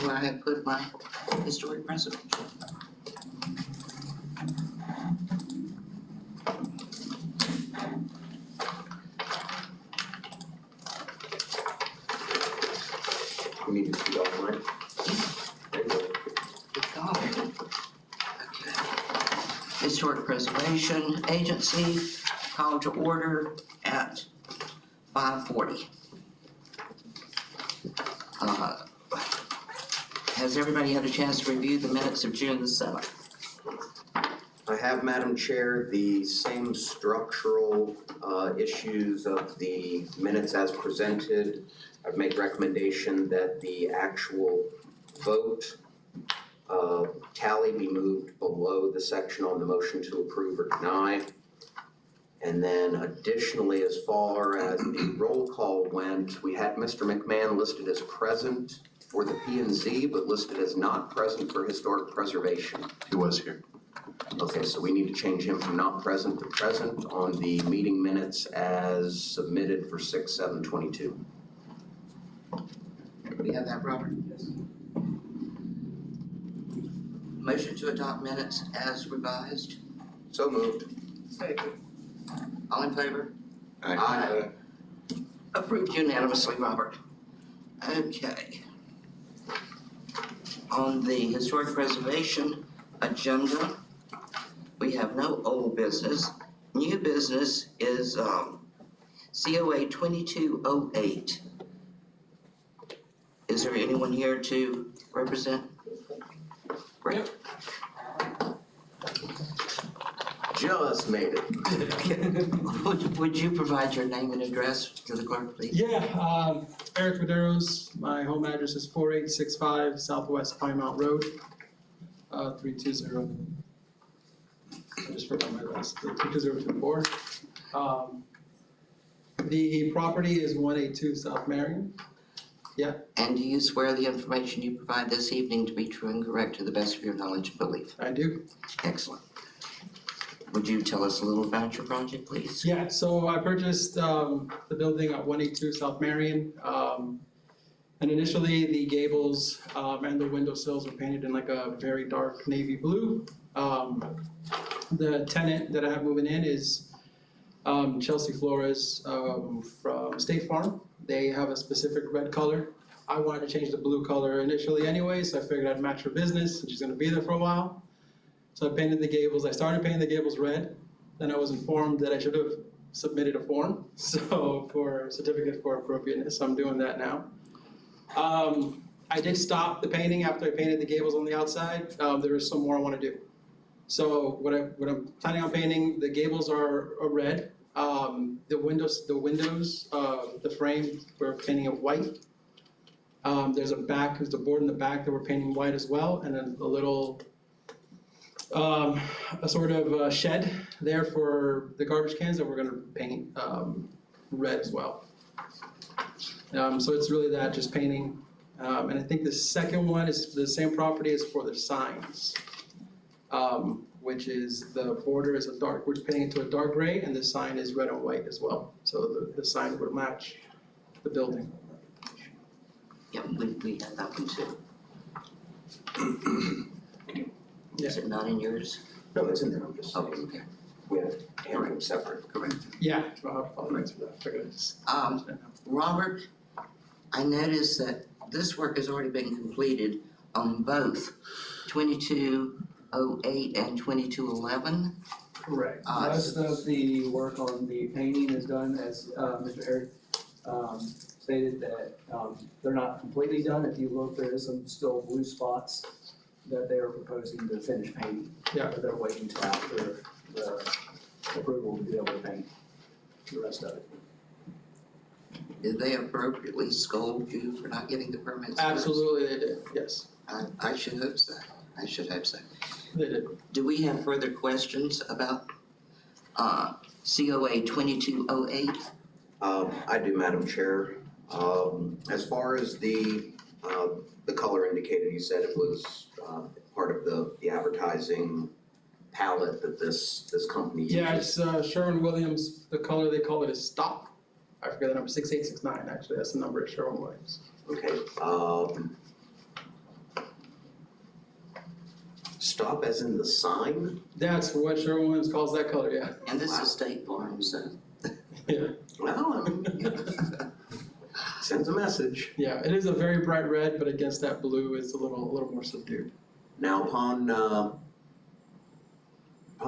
where I have put my historic preservation. We need to see all mine. Good God. Okay. Historic Preservation Agency, call to order at 5:40. Has everybody had a chance to review the minutes of June the 7th? I have, Madam Chair, the same structural issues of the minutes as presented. I've made recommendation that the actual vote tally be moved below the section on the motion to approve or deny. And then additionally, as far as the roll call went, we had Mr. McMahon listed as present for the P&Z, but listed as not present for historic preservation. He was here. Okay, so we need to change him from not present to present on the meeting minutes as submitted for 6/7/22. We have that, Robert? Yes. Motion to adopt minutes as revised. So moved. Second. All in favor? Aye. Approved unanimously, Robert. Okay. On the historic preservation agenda, we have no old business. New business is COA 2208. Is there anyone here to represent? Great. Just made it. Would you provide your name and address to the clerk, please? Yeah, Eric Medeiros. My home address is 4865 Southwest Pine Mountain Road, 320. I just forgot my last, 32024. The property is 182 South Marion. Yeah. And do you swear the information you provide this evening to be true and correct to the best of your knowledge and belief? I do. Excellent. Would you tell us a little about your project, please? Yeah, so I purchased the building at 182 South Marion. And initially the gables and the windowsills were painted in like a very dark navy blue. The tenant that I have moving in is Chelsea Flores from State Farm. They have a specific red color. I wanted to change the blue color initially anyway, so I figured I'd match her business, and she's gonna be there for a while. So I painted the gables. I started painting the gables red. Then I was informed that I should have submitted a form, so for certificate for appropriateness. So I'm doing that now. I did stop the painting after I painted the gables on the outside. There is some more I want to do. So what I'm planning on painting, the gables are red. The windows, the frame, we're painting it white. There's a board in the back that we're painting white as well, and then a little, a sort of shed there for the garbage cans that we're gonna paint red as well. So it's really that, just painting. And I think the second one is the same property as for the signs, which is the border is we're painting it to a dark gray, and the sign is red and white as well. So the sign would match the building. Yeah, we have that one too. Yeah. Is it not in yours? No, it's in there. I'm just Oh, saying. okay. We have to handle them separate. Correct. Yeah, I'll answer that. Figured I just. Robert, I noticed that this work has already been completed on both 2208 and 2211. Correct. Most of the work on the painting is done, as Mr. Eric stated, that they're not completely done. If you look, there is some still blue spots that they are proposing to finish painting. Yeah. But they're waiting until after the approval to be able to paint the rest of it. Did they appropriately scold you for not getting the permits? Absolutely, they did. Yes, I should hope so. I should hope so. they did. Do we have further questions about COA 2208? I do, Madam Chair. As far as the color indicated, you said it was part of the advertising palette that this company uses. Yeah, it's Sherwin-Williams. The color they call it is Stop. I forget the number, 6869 actually. That's the number of Sherwin-Williams. Okay. Stop as in the sign? That's what Sherwin-Williams calls that color, yeah. And this is State Farm, so. Yeah. Well, I mean, sends a message. Yeah, it is a very bright red, but against that blue, it's a little more subdued. Now, upon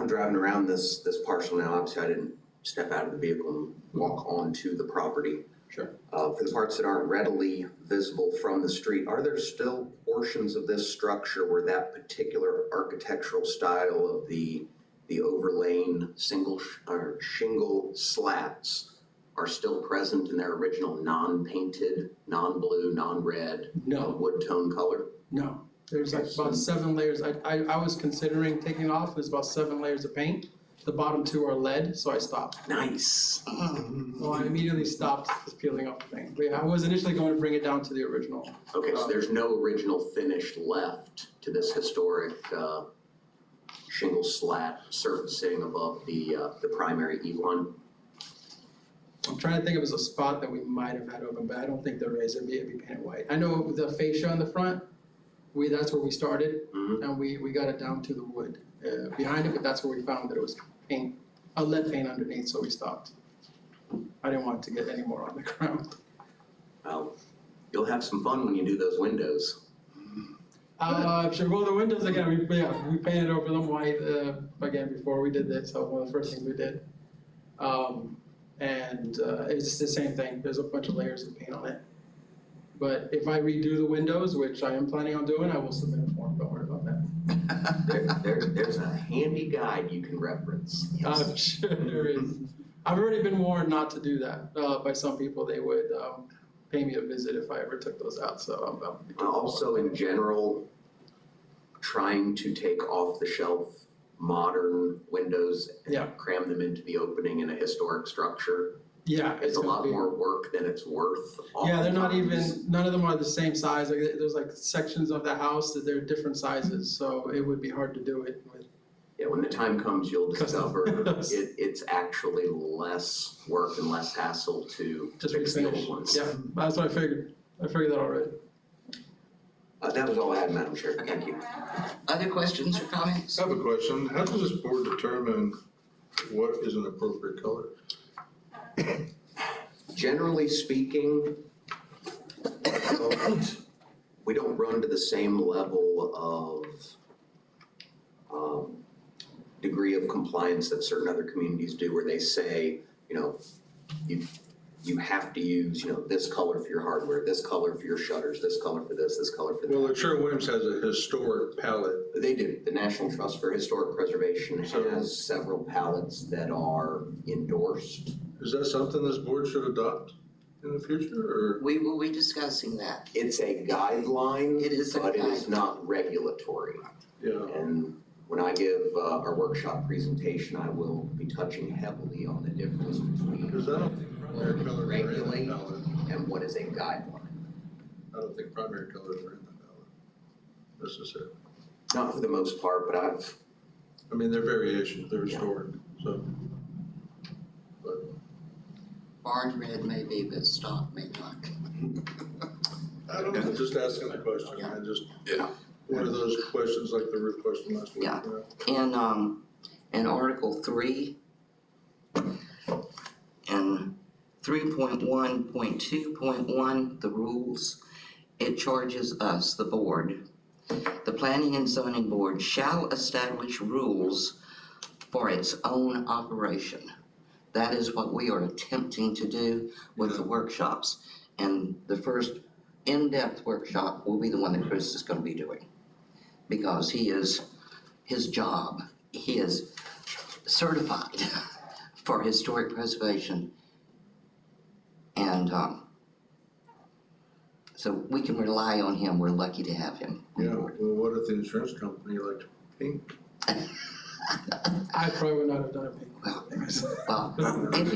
driving around this parcel now, obviously I didn't step out of the vehicle and walk onto the property. Sure. For the parts that aren't readily visible from the street, are there still portions of this structure where that particular architectural style of the overlain or shingle slats are still present in their original non-painted, non-blue, non-red, No. wood tone color? No, there's like about 7 layers. I was considering taking off. There's about 7 layers of paint. The bottom 2 are lead, so I stopped. Nice. So I immediately stopped just peeling off the paint. But yeah, I was initially going to bring it down to the original. Okay, so there's no original finish left to this historic shingle slat surfacing above the primary E1? I'm trying to think if it's a spot that we might have had open, but I don't think there is. It'd be painted white. I know the fascia in the front, that's where we started, Mhm. and we got it down to the wood behind it, but that's where we found that it was paint, a lead paint underneath, so we stopped. I didn't want to get any more on the ground. Well, you'll have some fun when you do those windows. Sure. Well, the windows again, we painted over them white again before we did this. So one of the first things we did, and it's the same thing. There's a bunch of layers of paint on it. But if I redo the windows, which I am planning on doing, I will submit a form. Don't worry about that. There's a handy guide you can reference. I'm sure there is. I've already been warned not to do that by some people. They would pay me a visit if I ever took those out. So I'm Also, in general, trying to take off-the-shelf modern windows and Yeah. cram them into the opening in a historic structure yeah, is a gonna lot be- more work than it's worth. Yeah, they're not oftentimes. even, none of them are the same size. Like, there's like sections of the house that they're different sizes, so it would be hard to do it with. Yeah, when the time comes, you'll discover Yes. it's actually less work and less hassle to Just fix the old refinish. ones. Yeah, that's what I figured. I figured that already. That was all I had, Madam Chair. Thank you. Other questions or comments? I have a question. How does this board determine what is an appropriate color? Generally speaking, we don't run to the same level of degree of compliance that certain other communities do, where they say, you have to use, this color for your hardware, this color for your shutters, this color for this color for that. Well, Sherwin-Williams has a historic palette. They do. The National Trust for Historic Preservation has several palettes that are endorsed. Is that something this board should adopt in the future, or? We will be discussing that. It's a guideline, It is a but it is guideline. not regulatory. Yeah, And when I give our workshop presentation, I will be touching heavily on the difference between because I don't think primary colors are in regulate the ballot. and what is a guideline. I don't think primary colors are in the ballot necessarily. Not for the most part, but I mean, they're variations, they're historic, so. But Barn red may be, but stock may not. I don't know, just asking the question. I just, one of those questions like the root question last week. Yeah. you know? In Article 3, in 3.1.2.1, the rules, it charges us, the board, the Planning and Zoning Board shall establish rules for its own operation. That is what we are attempting to do with the workshops. And the first in-depth workshop will be the one that Chris is going to be doing. Because his job, he is certified for historic preservation. And so we can rely on him. We're lucky to have him on Yeah, board. well, what if the insurance company liked pink? I probably would not have done it. Well, if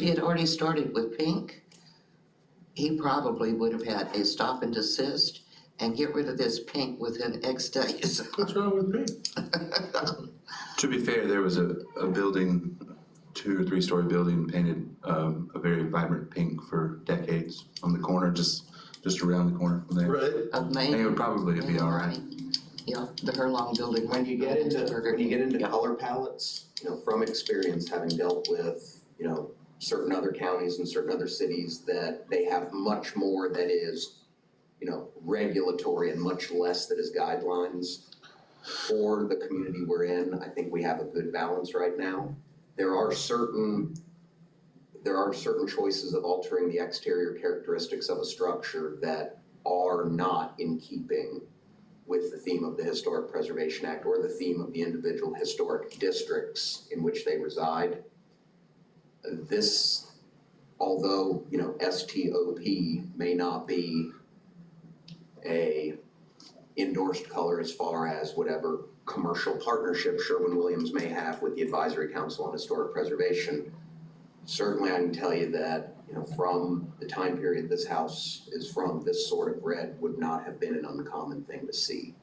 he had already started with pink, he probably would have had a stop and desist and get rid of this pink within X days. What's wrong with pink? To be fair, there was a building, 2 or 3 story building painted a very vibrant pink for decades on the corner, just around the corner from there. Right, Of I think it would probably be all right. Yeah, the Herlong building. When you get into Yeah. color palettes, from experience, having dealt with, certain other counties and certain other cities, that they have much more that is, regulatory and much less that is guidelines. For the community we're in, I think we have a good balance right now. There are certain choices of altering the exterior characteristics of a structure that are not in keeping with the theme of the Historic Preservation Act or the theme of the individual historic districts in which they reside. This, although, STOP may not be a endorsed color as far as whatever commercial partnership Sherwin-Williams may have with the Advisory Council on Historic Preservation, certainly I can tell you that, from the time period this house is from, this sort of red would not have been an uncommon thing to see.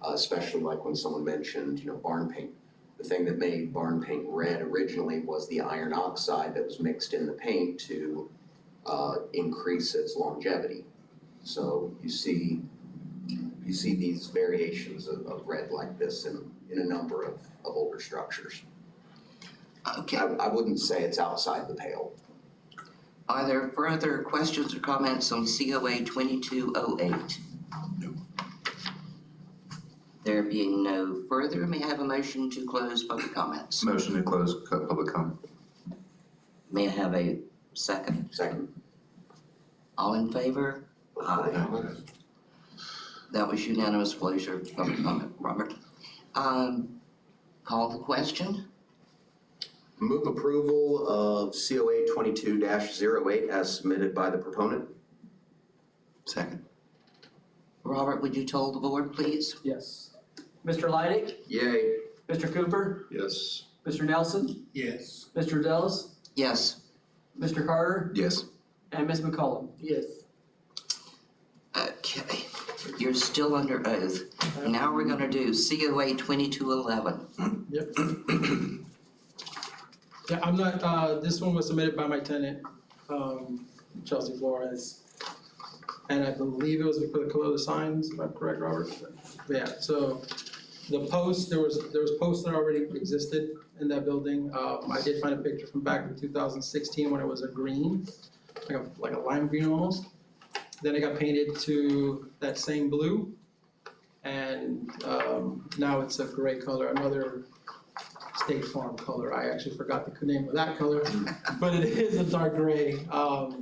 Especially like when someone mentioned, barn paint. The thing that made barn paint red originally was the iron oxide that was mixed in the paint to increase its longevity. So you see these variations of red like this in a number of older structures. Okay. I wouldn't say it's outside the pale. Are there further questions or comments on COA 2208? No. There being no further, may I have a motion to close public comments? Motion to close public comment. May I have a second? Second. All in favor? Aye. That was unanimous closure of public comment, Robert. Call the question. Move approval of COA 22-08 as submitted by the proponent. Second. Robert, would you tell the board, please? Yes. Mr. Leidig, Yay. Mr. Cooper, Yes. Mr. Nelson, Yes. Mr. Dellis, Yes. Mr. Carter, Yes. and Ms. McCollum. Yes. Okay, you're still under oath. Now we're gonna do COA 2211. Yep. Yeah, I'm not, this one was submitted by my tenant, Chelsea Flores. And I believe it was for the color of the signs, if I'm correct, Robert? But yeah, so the post, there was posts that already existed in that building. I did find a picture from back in 2016 when it was a green, like a lime green almost. Then it got painted to that same blue. And now it's a gray color, another State Farm color. I actually forgot the name of that color, but it is a dark gray color.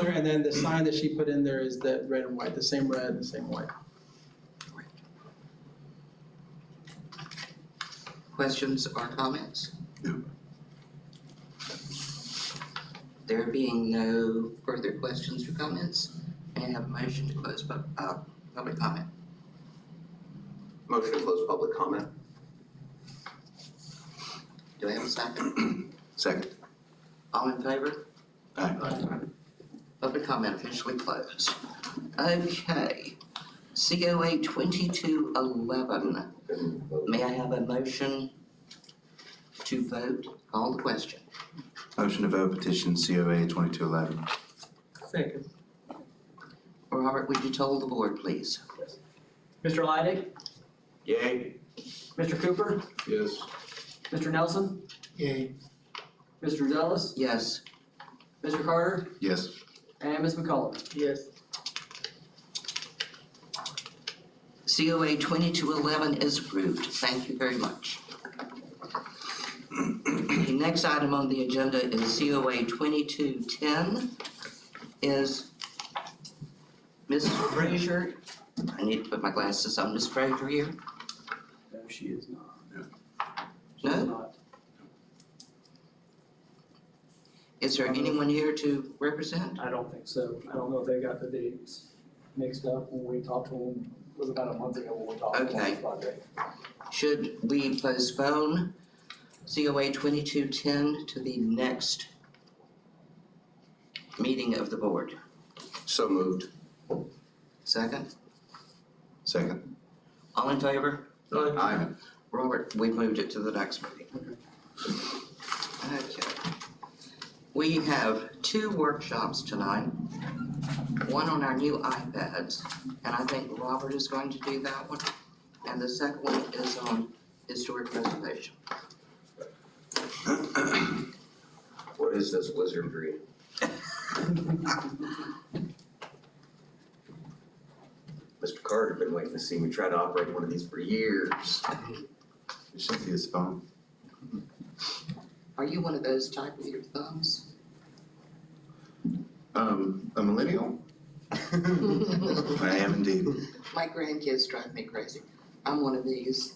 And then the sign that she put in there is that red and white, the same red and the same white. Questions or comments? No. There being no further questions or comments, may I have a motion to close public comment? Motion to close public comment. Do I have a second? Second. All in favor? Aye. Public comment officially closed. Okay, COA 2211. May I have a motion to vote? Call the question. Motion to vote petition COA 2211. Second. Robert, would you tell the board, please? Mr. Leidig, Yay. Mr. Cooper, Yes. Mr. Nelson, Yay. Mr. Dellis, Yes. Mr. Carter, Yes. and Ms. McCollum. Yes. COA 2211 is approved. Thank you very much. The next item on the agenda is COA 2210. Is Mrs. Frazier, I need to put my glasses on, Ms. Frazier here? No, she is not. She No? is not. Is there anyone here to represent? I don't think so. I don't know if they got the dates mixed up when we talked to them. It was about a month ago when we talked about Okay. this project. Should we postpone COA 2210 to the next meeting of the board? So moved. Second? Second. All in favor? Aye. Robert, we moved it to the next meeting. Okay. We have two workshops tonight. one on our new iPads, and I think Robert is going to do that one. And the second one is on historic preservation. What is this wizardry? Mr. Carter been waiting to see me try to operate one of these for years. You should see his phone. Are you one of those type with your thumbs? A millennial? I am indeed. My grandkids drive me crazy. I'm one of these.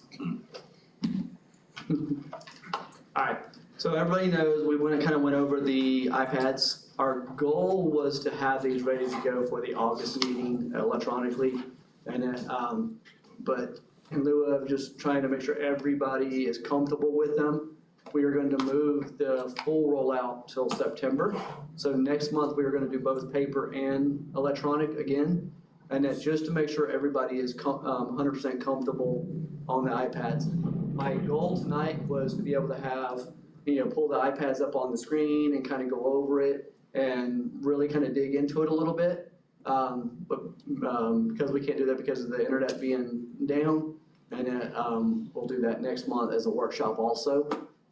Alright, so everybody knows, we kind of went over the iPads. Our goal was to have these ready to go for the August meeting electronically. And then, but in lieu of just trying to make sure everybody is comfortable with them, we are going to move the full rollout till September. So next month, we are going to do both paper and electronic again. And that's just to make sure everybody is 100% comfortable on the iPads. My goal tonight was to be able to have, pull the iPads up on the screen and kind of go over it and really kind of dig into it a little bit. But because we can't do that because of the internet being down, and then we'll do that next month as a workshop also,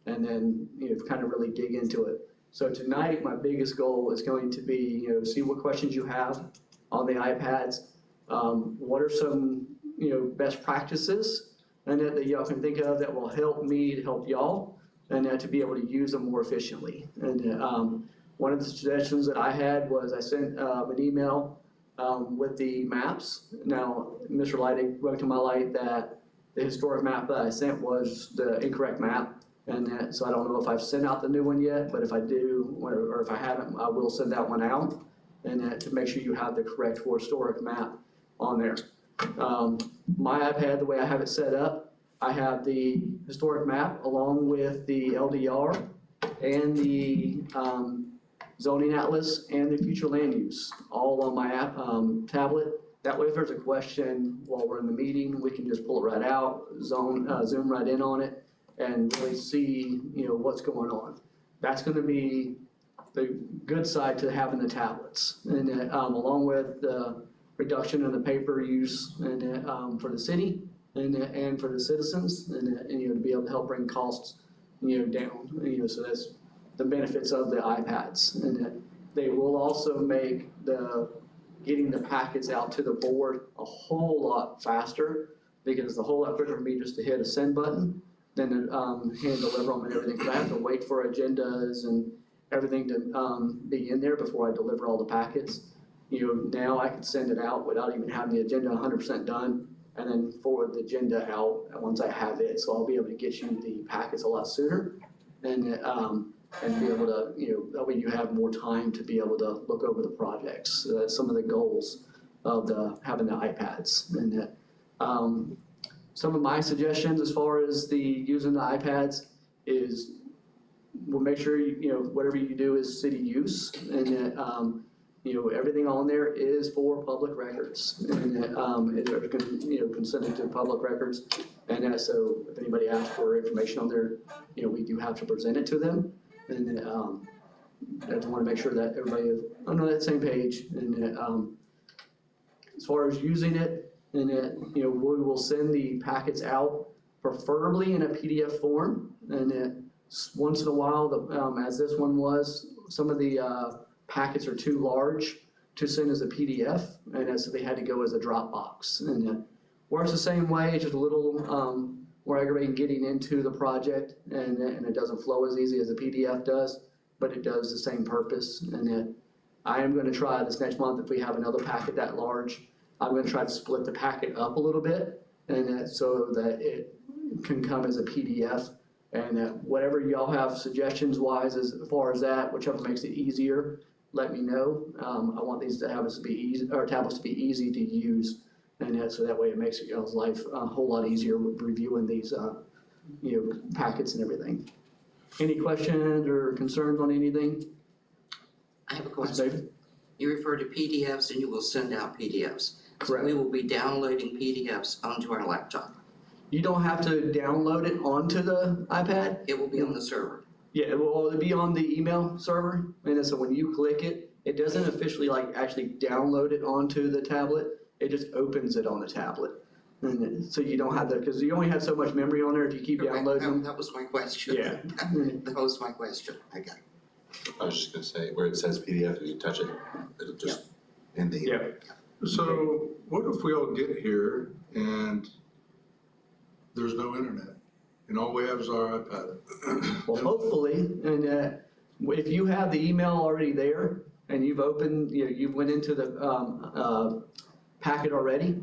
and then kind of really dig into it. So tonight, my biggest goal is going to be see what questions you have on the iPads. What are some best practices and that y'all can think of that will help me to help y'all, and to be able to use them more efficiently. And one of the suggestions that I had was I sent an email with the maps. Now, Mr. Leidig brought to my light that the historic map that I sent was the incorrect map. And so I don't know if I've sent out the new one yet, but if I do, or if I haven't, I will send that one out. And to make sure you have the correct historic map on there. My iPad, the way I have it set up, I have the historic map along with the LDR and the zoning atlas and the future land use, all on my app, tablet. That way, if there's a question while we're in the meeting, we can just pull it right out, zoom right in on it, and really see what's going on. That's going to be the good side to having the tablets, and along with the reduction in the paper use and for the city and for the citizens, and to be able to help bring costs down. So that's the benefits of the iPads, and they will also make getting the packets out to the board a whole lot faster, because it's a whole lot quicker for me just to hit a send button than to hand deliver them and everything. Because I have to wait for agendas and everything to be in there before I deliver all the packets. Now I can send it out without even having the agenda 100% done, and then forward the agenda out once I have it. So I'll be able to get you the packets a lot sooner, and be able to, that way you have more time to be able to look over the projects. Some of the goals of having the iPads, and some of my suggestions as far as using the iPads is, we'll make sure whatever you do is city use, and everything on there is for public records, and they're consented to public records, and so if anybody asks for information on there, we do have to present it to them, and I just want to make sure that everybody is on that same page. And as far as using it, and we will send the packets out preferably in a PDF form, and once in a while, as this one was, some of the packets are too large to send as a PDF, and so they had to go as a Dropbox. And it works the same way, just a little more aggravating getting into the project, and it doesn't flow as easy as a PDF does, but it does the same purpose. And I am going to try this next month, if we have another packet that large, I'm going to try to split the packet up a little bit, and so that it can come as a PDF. And whatever y'all have suggestions wise as far as that, whichever makes it easier, let me know. I want these tablets to be easy to use, and so that way it makes y'all's life a whole lot easier with reviewing these packets and everything. Any questions or concerns on anything? I have a question. David? You refer to PDFs and you will send out PDFs. Correct. We will be downloading PDFs onto our laptop. You don't have to download it onto the iPad. It will be on the server. Yeah, it will be on the email server, and so when you click it, it doesn't officially like actually download it onto the tablet, it just opens it on the tablet. And so you don't have that, because you only have so much memory on there if you keep Correct. downloading. That was my question. Yeah. That was my question. Okay. I was just gonna say, where it says PDF, if you touch it, it'll just in the. Yeah. So what if we all get here and there's no internet? And all we have is our iPad? Well, hopefully, and if you have the email already there and you've opened, you went into the packet already,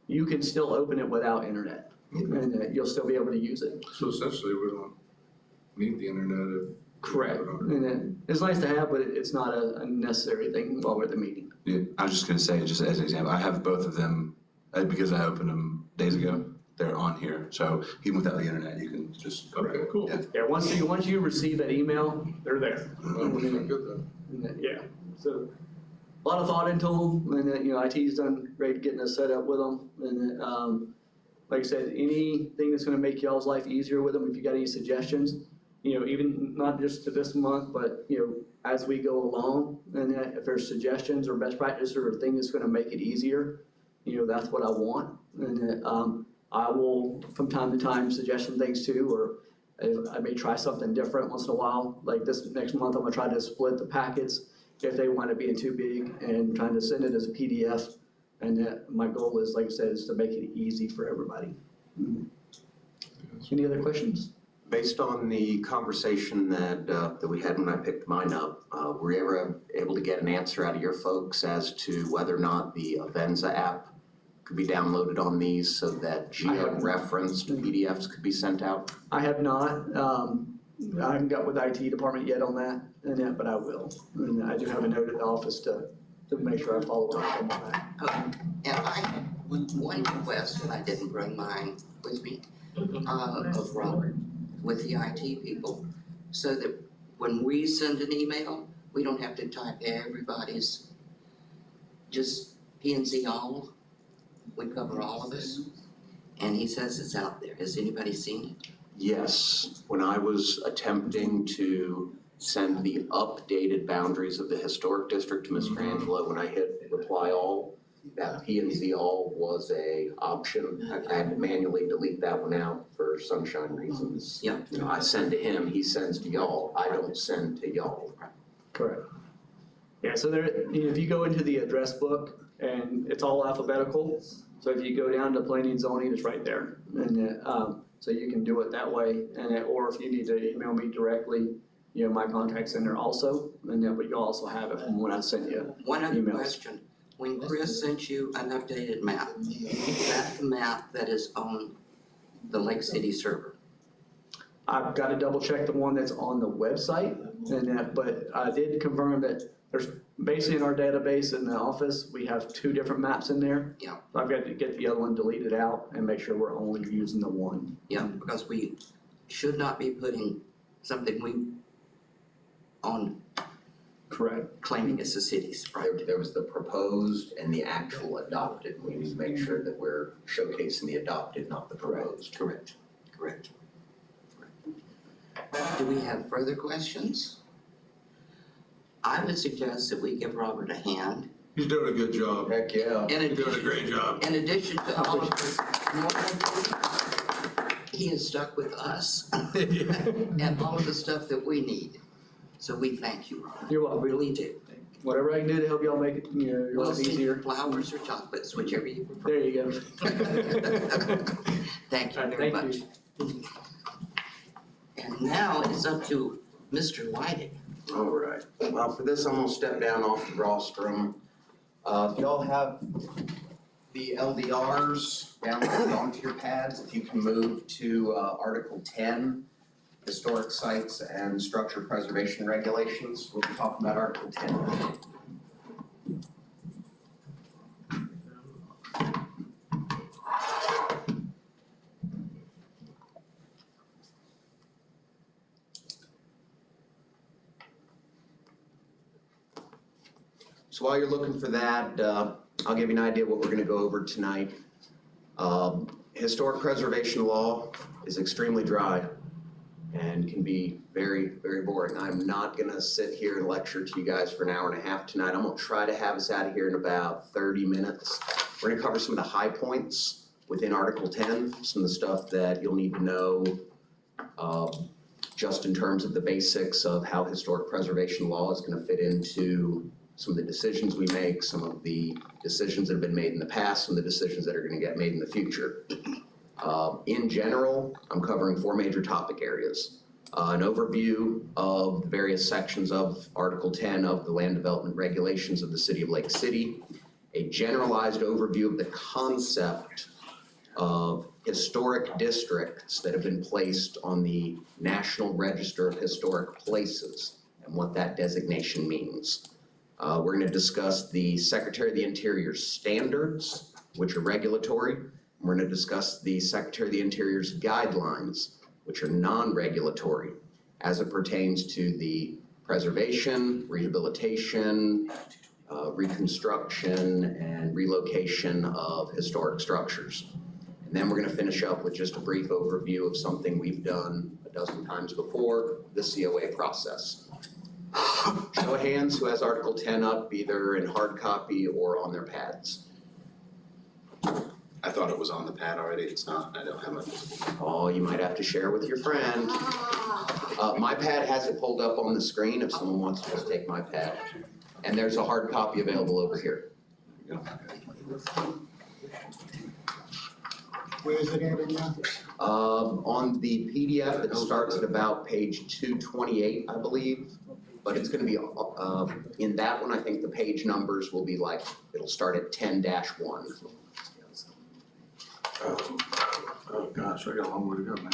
you can still open it without internet, and you'll still be able to use it. So essentially, we don't need the internet if. Correct. And it's nice to have, but it's not a necessary thing while we're at the meeting. Yeah, I was just gonna say, just as an example, I have both of them, because I opened them days ago, they're on here, so even without the internet, you can just. Okay, cool. Yeah. Yeah, once you receive that email, they're there. That was good then. And, yeah, so a lot of thought into them, and IT's done great getting us set up with them. And like I said, anything that's gonna make y'all's life easier with them, if you got any suggestions, even not just to this month, but as we go along, and if there's suggestions or best practice or thing that's gonna make it easier, that's what I want. And I will, from time to time, suggestion things too, or I may try something different once in a while. Like this next month, I'm gonna try to split the packets if they wind up being too big, and trying to send it as a PDF. And my goal is, like I said, is to make it easy for everybody. Any other questions? Based on the conversation that we had when I picked mine up, were you ever able to get an answer out of your folks as to whether or not the Avenza app could be downloaded on these so that geo-referenced PDFs could be sent out? I have not. I haven't got with the IT department yet on that, but I will. And I do have a note at the office to make sure I follow up on that. And I had one request, and I didn't bring mine with me, of Robert, with the IT people, so that when we send an email, we don't have to type everybody's, just P and Z all. We cover all of us. And he says it's out there. Has anybody seen it? Yes, when I was attempting to send the updated boundaries of the historic district to Ms. Frangela, when I hit reply all, that P and Z all was a option. I had to manually delete that one out for sunshine reasons. Yeah. I send to him, he sends to y'all. I don't send to y'all. Correct. Yeah, so there, if you go into the address book, and it's all alphabetical, so if you go down to planning and zoning, it's right there. And so you can do it that way, and or if you need to email me directly, my contact's in there also, and then but you'll also have it from when I sent you. One other Emails. question. When Chris sent you an updated map, is that the map that is on the Lake City server? I've got to double check the one that's on the website, but I did confirm that there's basically in our database in the office, we have 2 different maps in there. Yeah. So I've got to get the other one deleted out and make sure we're only using the one. Yeah, because we should not be putting something we on Correct. claiming it's the city's, right? There was the proposed and the actual adopted. We need to make sure that we're showcasing the adopted, not the proposed. Correct. Do we have further questions? I would suggest that we give Robert a hand. He's doing a good job. Heck yeah. In He's doing a great job. addition to all of this, he is stuck with us and all of the stuff that we need. So we thank you, Robert. You're welcome. We really do. Whatever I can do to help y'all make it, your We'll life send you easier. flowers or chocolates, whichever you prefer. There you go. Thank you All right, very thank much. you. And now it's up to Mr. Whiting. All right. Well, for this, I'm gonna step down off the rostrum. If y'all have the LDRs downloaded onto your pads, if you can move to Article 10, Historic Sites and Structure Preservation Regulations. We'll be talking about Article 10. So while you're looking for that, I'll give you an idea of what we're going to go over tonight. Historic preservation law is extremely dry. and can be very, very boring. I'm not gonna sit here and lecture to you guys for an hour and a half tonight. I'm gonna try to have us out of here in about 30 minutes. We're gonna cover some of the high points within Article 10, some of the stuff that you'll need to know just in terms of the basics of how historic preservation law is gonna fit into some of the decisions we make, some of the decisions that have been made in the past, some of the decisions that are gonna get made in the future. In general, I'm covering 4 major topic areas. An overview of the various sections of Article 10 of the Land Development Regulations of the City of Lake City, a generalized overview of the concept of historic districts that have been placed on the National Register of Historic Places and what that designation means. We're going to discuss the Secretary of the Interior standards, which are regulatory. We're going to discuss the Secretary of the Interior's guidelines, which are non-regulatory, as it pertains to the preservation, rehabilitation, reconstruction, and relocation of historic structures. And then we're going to finish up with just a brief overview of something we've done a dozen times before, the COA process. Show of hands who has Article 10 up, either in hard copy or on their pads. I thought it was on the pad already. It's not. I don't have it. Oh, you might have to share with your friend. My pad has it pulled up on the screen if someone wants to just take my pad. And there's a hard copy available over here. Where is it at again? On the PDF, it starts at about page 228, I believe. But it's gonna be, in that one, I think the page numbers will be like, it'll start at 10-1. Oh, gosh, I got a long way to go, man.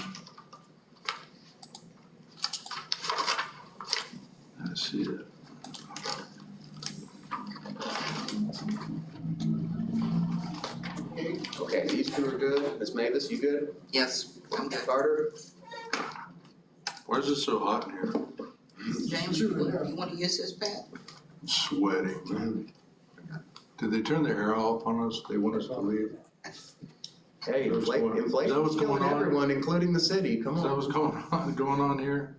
I see that. Okay, these two are good. Ms. Mavis, you good? Yes, I'm good. Carter? Why is it so hot in here? James, you want to use this pad? I'm sweating. Did they turn their hair off on us? They want us to leave? Hey, Is that what's inflation's killing going on? everyone, including the city. Come Is that on. what's going on here?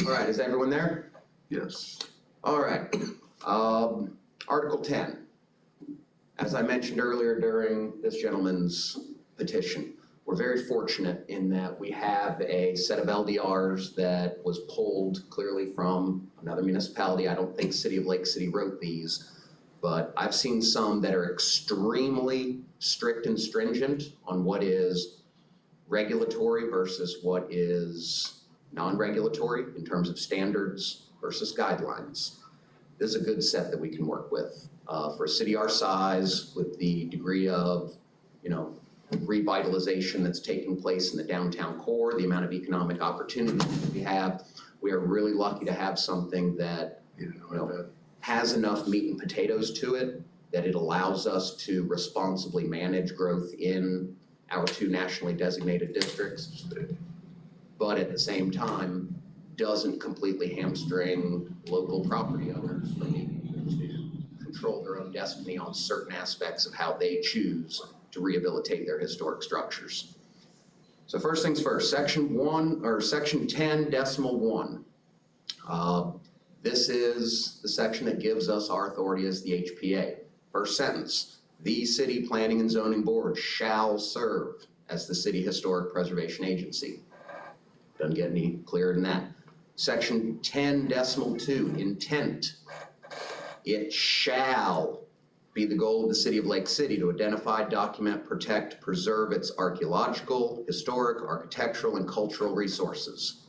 All right, is everyone there? Yes. All right. Article 10. As I mentioned earlier during this gentleman's petition, we're very fortunate in that we have a set of LDRs that was pulled clearly from another municipality. I don't think City of Lake City wrote these, but I've seen some that are extremely strict and stringent on what is regulatory versus what is non-regulatory in terms of standards versus guidelines. This is a good set that we can work with. For a city our size, with the degree of, revitalization that's taking place in the downtown core, the amount of economic opportunity that we are really lucky to have something that has enough meat and potatoes to it, that it allows us to responsibly manage growth in our 2 nationally designated districts, but at the same time, doesn't completely hamstring local property owners from being able to control their own destiny on certain aspects of how they choose to rehabilitate their historic structures. So first things first, section 10.1. This is the section that gives us our authority as the HPA. First sentence, the City Planning and Zoning Board shall serve as the City Historic Preservation Agency. Doesn't get any clearer than that. Section 10.2, intent. It shall be the goal of the City of Lake City to identify, document, protect, preserve its archaeological, historic, architectural, and cultural resources.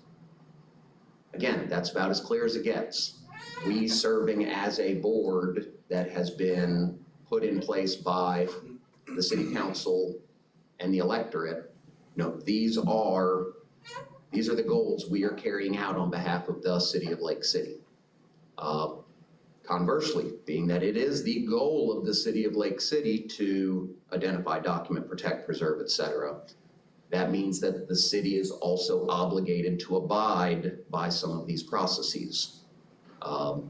Again, that's about as clear as it gets. We serving as a board that has been put in place by the City Council and the electorate, these are the goals we are carrying out on behalf of the City of Lake City. Conversely, being that it is the goal of the City of Lake City to identify, document, protect, preserve, etc., that means that the city is also obligated to abide by some of these processes.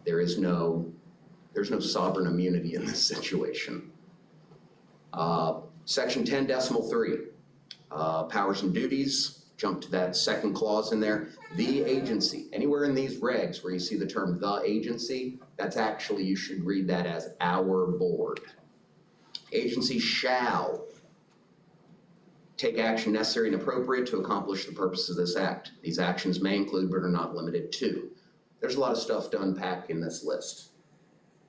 There's no sovereign immunity in this situation. Section 10.3, powers and duties. jump to that second clause in there. The agency, anywhere in these regs where you see the term the agency, that's actually, you should read that as our board. Agency shall take action necessary and appropriate to accomplish the purposes of this act. These actions may include but are not limited to. There's a lot of stuff to unpack in this list.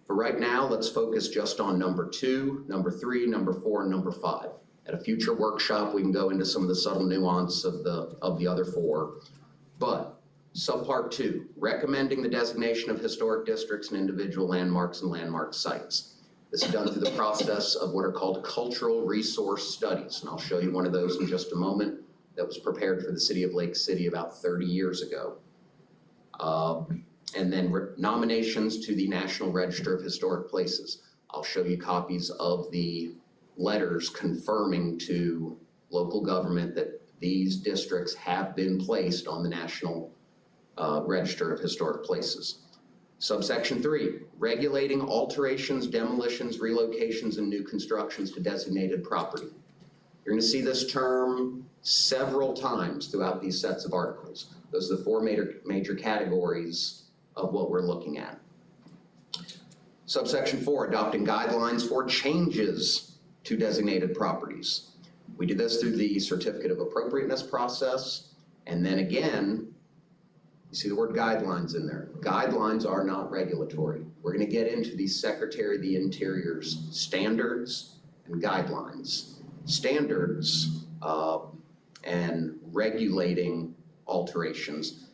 For right now, let's focus just on number 2, number 3, number 4, and number 5. At a future workshop, we can go into some of the subtle nuance of the other 4. But subpart 2, recommending the designation of historic districts and individual landmarks and landmark sites. This is done through the process of what are called cultural resource studies. And I'll show you one of those in just a moment that was prepared for the city of Lake City about 30 years ago. And then nominations to the National Register of Historic Places. I'll show you copies of the letters confirming to local government that these districts have been placed on the National Register of Historic Places. Subsection 3, regulating alterations, demolitions, relocations, and new constructions to designated property. You're going to see this term several times throughout these sets of articles. Those are the 4 major categories of what we're looking at. Subsection 4, adopting guidelines for changes to designated properties. We did this through the certificate of appropriateness process, and then again, you see the word guidelines in there. Guidelines are not regulatory. We're going to get into the Secretary of the Interior's standards and guidelines. Standards and regulating alterations,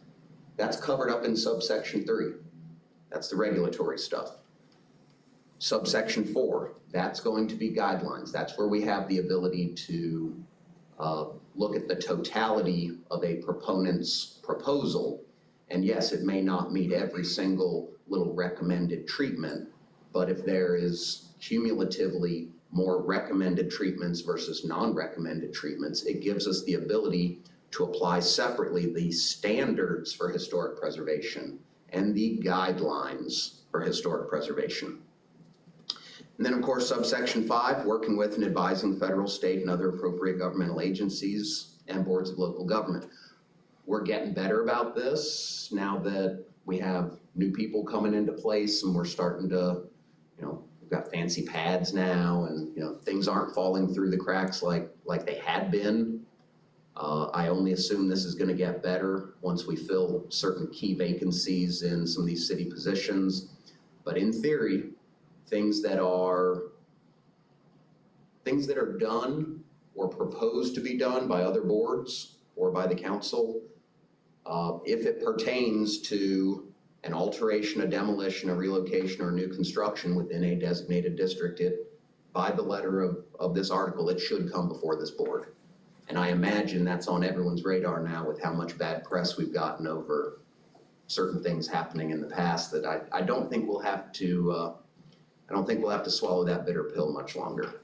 that's covered up in subsection 3. That's the regulatory stuff. Subsection 4, that's going to be guidelines. That's where we have the ability to look at the totality of a proponent's proposal. And yes, it may not meet every single little recommended treatment, but if there is cumulatively more recommended treatments versus non-recommended treatments, it gives us the ability to apply separately the standards for historic preservation and the guidelines for historic preservation. And then, of course, subsection 5, working with and advising federal, state, and other appropriate governmental agencies and boards of local government. We're getting better about this now that we have new people coming into place and we're starting to, we've got fancy pads now and, things aren't falling through the cracks like they had been. I only assume this is going to get better once we fill certain key vacancies in some of these city positions. But in theory, things that are done or proposed to be done by other boards or by the council, if it pertains to an alteration, a demolition, a relocation, or new construction within a designated district, by the letter of this article, it should come before this board. And I imagine that's on everyone's radar now with how much bad press we've gotten over certain things happening in the past that I don't think we'll have to, swallow that bitter pill much longer.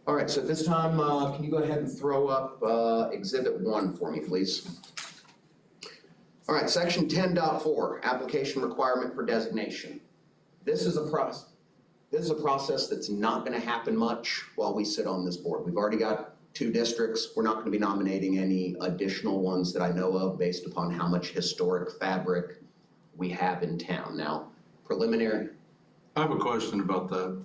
All right, so at this time, can you go ahead and throw up Exhibit 1 for me, please? All right, Section 10.4, application requirement for designation. This is a process that's not going to happen much while we sit on this board. We've already got 2 districts. We're not going to be nominating any additional ones that I know of based upon how much historic fabric we have in town. Now, preliminary. I have a question about that.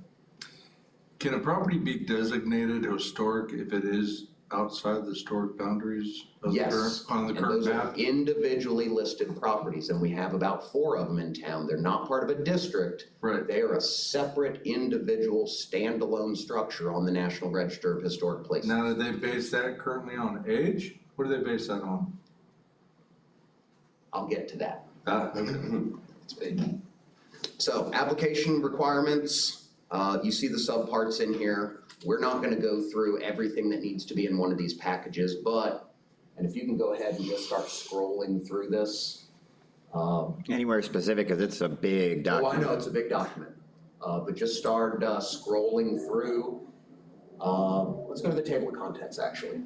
Can a property be designated historic if it is outside the historic boundaries of Yes, on the and current those map? are individually listed properties, and we have about 4 of them in town. They're not part of a district. Right. They are a separate, individual, standalone structure on the National Register of Historic Places. Now, do they base that currently on age? What do they base that on? I'll get to that. Okay. It's big. So, application requirements, you see the subparts in here. We're not going to go through everything that needs to be in one of these packages, but, and if you can go ahead and just start scrolling through this. Anywhere specific, because it's a big Oh, I document. know, it's a big document, but just start scrolling through. Let's go to the table of contents, actually.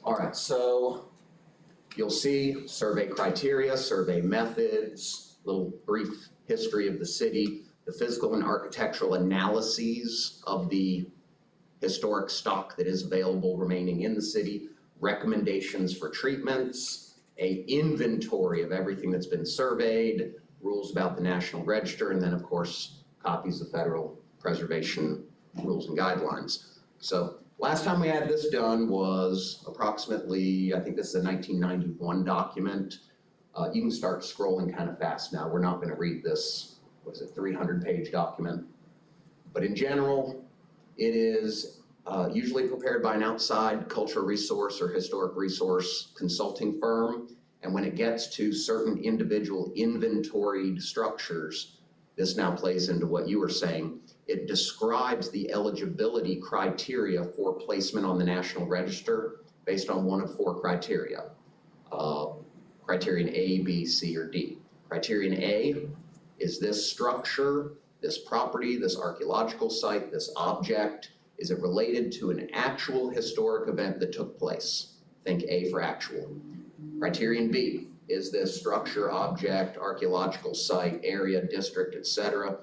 All right, so you'll see survey criteria, survey methods, little brief history of the city, the physical and architectural analyses of the historic stock that is available remaining in the city, recommendations for treatments, a inventory of everything that's been surveyed, rules about the National Register, and then of course, copies of federal preservation rules and guidelines. So last time we had this done was approximately, I think this is a 1991 document. You can start scrolling kind of fast now. We're not gonna read this, what is it, 300-page document. But in general, it is usually prepared by an outside cultural resource or historic resource consulting firm. And when it gets to certain individual inventoried structures, this now plays into what you were saying. It describes the eligibility criteria for placement on the National Register based on one of four criteria. Criterion A, B, C, or D. Criterion A is this structure, this property, this archaeological site, this object, is it related to an actual historic event that took place? Think A for actual. Criterion B, is this structure, object, archaeological site, area, district, etc.,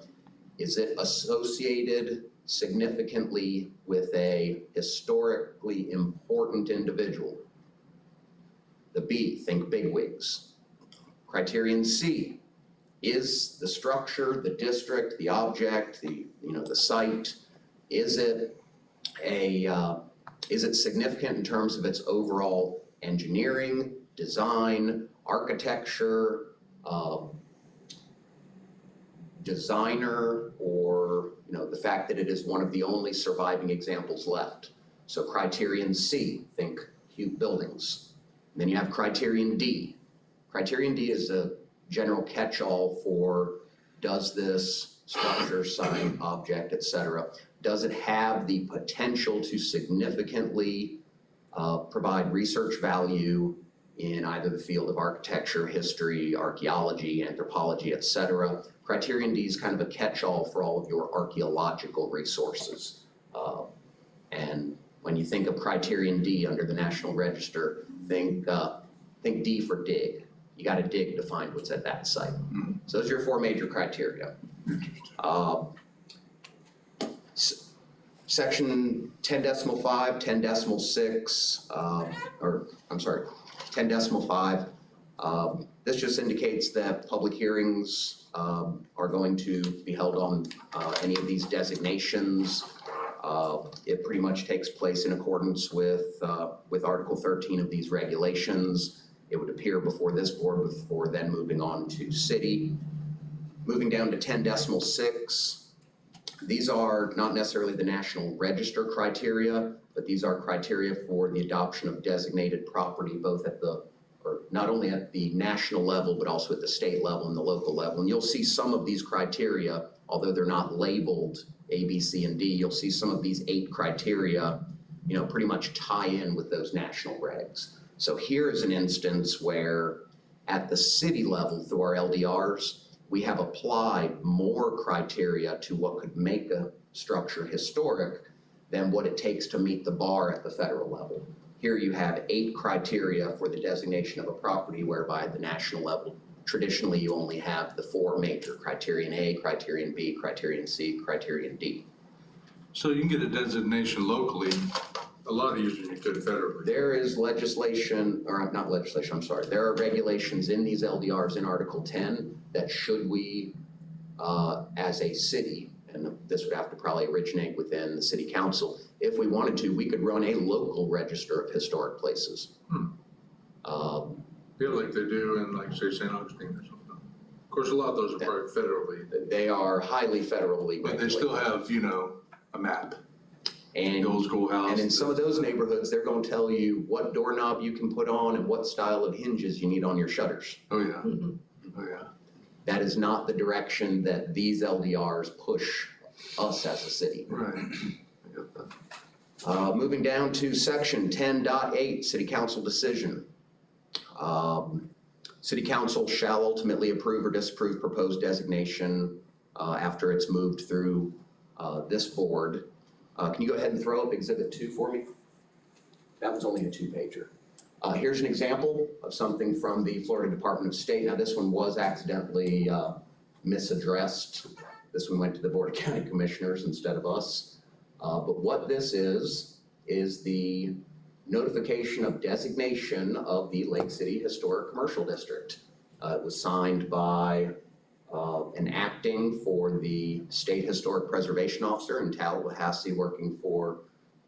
is it associated significantly with a historically important individual? The B, think bigwigs. Criterion C, is the structure, the district, the object, the site, is it significant in terms of its overall engineering, design, architecture, designer, or the fact that it is one of the only surviving examples left? So criterion C, think huge buildings. And then you have criterion D. Criterion D is a general catch-all for, does this structure, site, object, etc., does it have the potential to significantly provide research value in either the field of architecture, history, archaeology, anthropology, etc. Criterion D is kind of a catch-all for all of your archaeological resources. And when you think of criterion D under the National Register, think D for dig. You got to dig to find what's at that site. So those are your four major criteria. Section 10.5, 10.6, or I'm sorry, 10.5. This just indicates that public hearings are going to be held on any of these designations. It pretty much takes place in accordance with Article 13 of these regulations. It would appear before this board before then moving on to city. Moving down to 10.6, these are not necessarily the National Register criteria, but these are criteria for the adoption of designated property, both at the, or not only at the national level, but also at the state level and the local level. And you'll see some of these criteria, although they're not labeled A, B, C, and D, you'll see some of these 8 criteria, pretty much tie in with those national regs. So here is an instance where at the city level through our LDRs, we have applied more criteria to what could make a structure historic than what it takes to meet the bar at the federal level. Here you have 8 criteria for the designation of a property, whereby at the national level, traditionally you only have the 4 major: criterion A, criterion B, criterion C, criterion D. So you can get a designation locally a lot easier than you could federally. There is legislation, or not legislation, I'm sorry, there are regulations in these LDRs in Article 10 that should we, as a city, and this would have to probably originate within the city council, if we wanted to, we could run a local register of historic places. Feel like they do in, like, say, St. Augustine or something. Of course, a lot of those are probably federally, They are highly federally but they regulated. still have, a map. And The old schoolhouse. And in some of those neighborhoods, they're going to tell you what doorknob you can put on and what style of hinges you need on your shutters. Oh, yeah. Oh, yeah. That is not the direction that these LDRs push us as a city. Right. I get that. Moving down to section 10.8, city council decision. City council shall ultimately approve or disapprove proposed designation after it's moved through this board. Can you go ahead and throw up Exhibit 2 for me? That was only a 2-pager. Here's an example of something from the Florida Department of State. Now, this one was accidentally misaddressed. This one went to the Board of County Commissioners instead of us. But what this is the notification of designation of the Lake City Historic Commercial District. It was signed by an acting for the State Historic Preservation Officer in Tallahassee, working for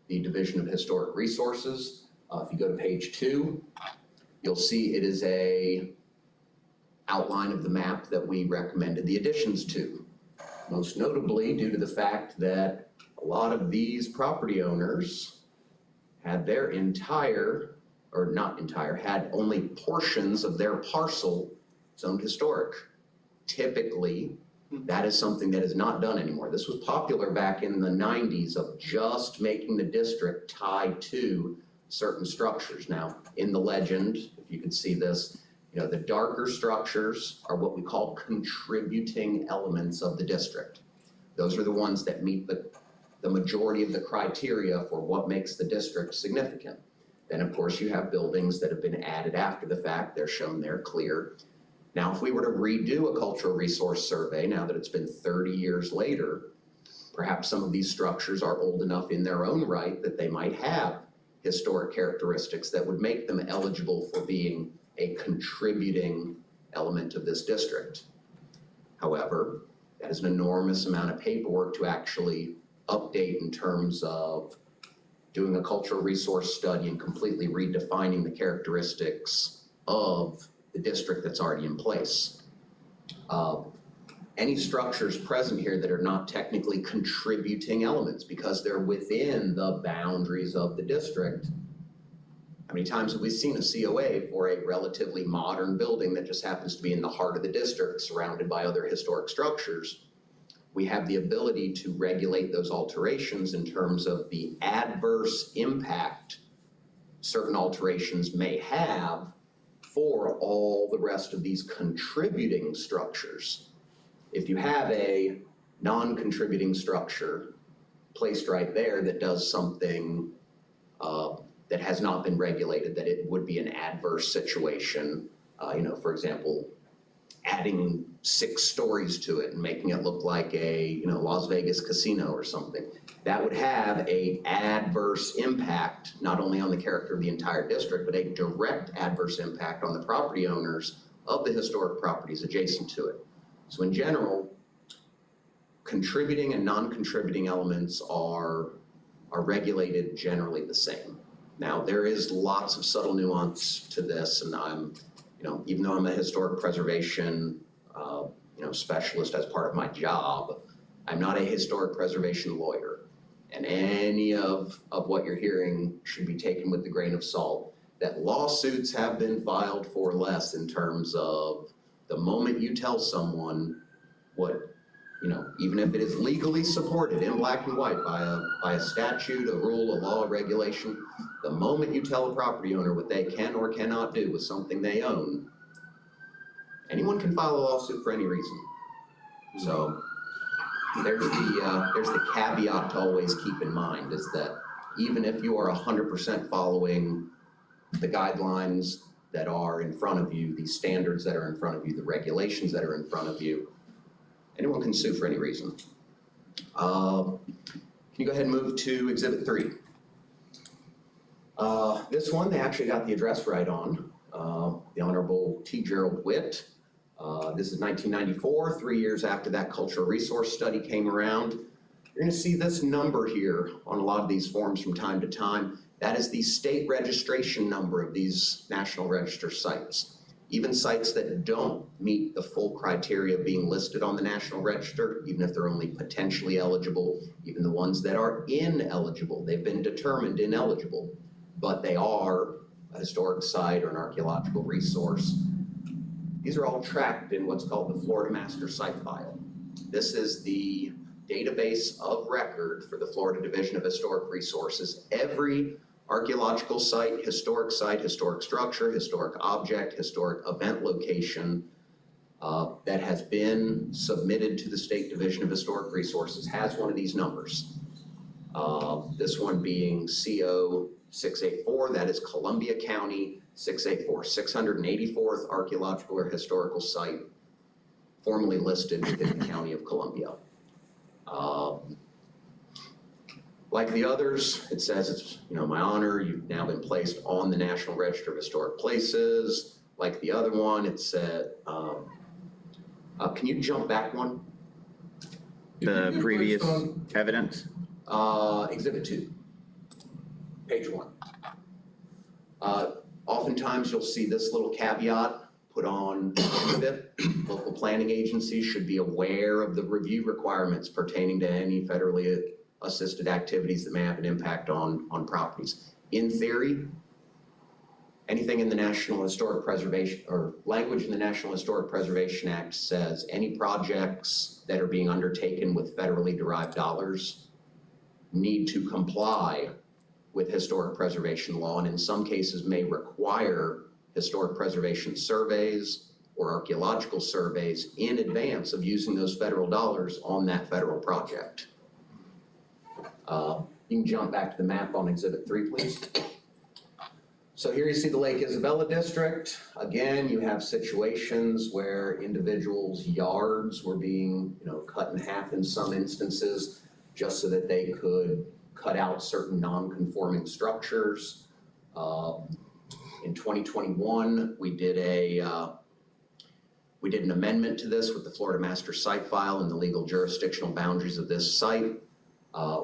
the Division of Historic Resources. If you go to page 2, you'll see it is a outline of the map that we recommended the additions to. Most notably, due to the fact that a lot of these property owners had their entire, or not entire, had only portions of their parcel zoned historic. Typically, that is something that is not done anymore. This was popular back in the 90s of just making the district tied to certain structures. Now, in the legend, if you can see this, you know, the darker structures are what we call contributing elements of the district. Those are the ones that meet the majority of the criteria for what makes the district significant. Then, of course, you have buildings that have been added after the fact. They're shown there clear. Now, if we were to redo a cultural resource survey, now that it's been 30 years later, perhaps some of these structures are old enough in their own right that they might have historic characteristics that would make them eligible for being a contributing element of this district. However, that is an enormous amount of paperwork to actually update in terms of doing a cultural resource study and completely redefining the characteristics of the district that's already in place. Any structures present here that are not technically contributing elements because they're within the boundaries of the district. How many times have we seen a COA for a relatively modern building that just happens to be in the heart of the district, surrounded by other historic structures? We have the ability to regulate those alterations in terms of the adverse impact certain alterations may have for all the rest of these contributing structures. If you have a non-contributing structure placed right there that does something that has not been regulated, that it would be an adverse situation, for example, adding 6 stories to it and making it look like a Las Vegas casino or something, that would have an adverse impact not only on the character of the entire district, but a direct adverse impact on the property owners of the historic properties adjacent to it. So in general, contributing and non-contributing elements are regulated generally the same. Now, there is lots of subtle nuance to this, and I'm, even though I'm a historic preservation specialist as part of my job, I'm not a historic preservation lawyer. And any of what you're hearing should be taken with a grain of salt. That lawsuits have been filed for less in terms of the moment you tell someone what, even if it is legally supported in black and white by a statute, a rule, a law, a regulation, the moment you tell a property owner what they can or cannot do with something they own, anyone can file a lawsuit for any reason. So there's the caveat to always keep in mind, is that even if you are 100% following the guidelines that are in front of you, the standards that are in front of you, the regulations that are in front of you, anyone can sue for any reason. Can you go ahead and move to Exhibit 3? This one, they actually got the address right on. The Honorable T. Gerald Witt. This is 1994, 3 years after that cultural resource study came around. You're going to see this number here on a lot of these forms from time to time. That is the state registration number of these National Register sites. Even sites that don't meet the full criteria of being listed on the National Register, even if they're only potentially eligible, even the ones that are ineligible, they've been determined ineligible, but they are a historic site or an archaeological resource. These are all tracked in what's called the Florida Master Site File. This is the database of record for the Florida Division of Historic Resources. Every archaeological site, historic structure, historic object, historic event location that has been submitted to the State Division of Historic Resources has one of these numbers. This one being CO 684, that is Columbia County 684, 684th archaeological or historical site formally listed within the County of Columbia. Like the others, it says it's, my honor, you've now been placed on the National Register of Historic Places. Like the other one, it said, can you jump back one? The previous evidence? Exhibit 2, page 1. Oftentimes you'll see this little caveat put on the end of it. Local planning agencies should be aware of the review requirements pertaining to any federally assisted activities that may have an impact on properties. In theory, anything in the National Historic Preservation, or language in the National Historic Preservation Act says any projects that are being undertaken with federally derived dollars need to comply with historic preservation law, and in some cases may require historic preservation surveys or archaeological surveys in advance of using those federal dollars on that federal project. You can jump back to the map on Exhibit 3, please. So here you see the Lake Isabella district. Again, you have situations where individuals' yards were being, cut in half in some instances, just so that they could cut out certain non-conforming structures. In 2021, we did an amendment to this with the Florida Master Site File, and the legal jurisdictional boundaries of this site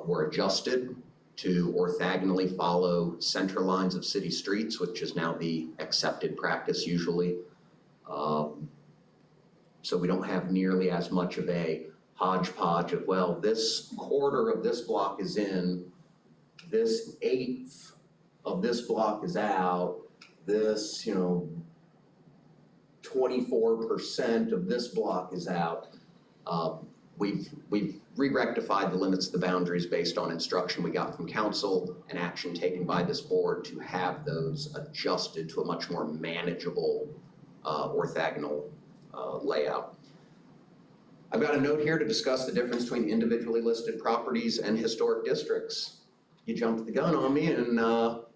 were adjusted to orthogonally follow center lines of city streets, which is now the accepted practice usually. So we don't have nearly as much of a hodgepodge of, well, this quarter of this block is in, this eighth of this block is out, this, 24% of this block is out. We've re-rectified the limits of the boundaries based on instruction we got from council and action taken by this board to have those adjusted to a much more manageable orthogonal layout. I've got a note here to discuss the difference between individually listed properties and historic districts. You jumped the gun on me, and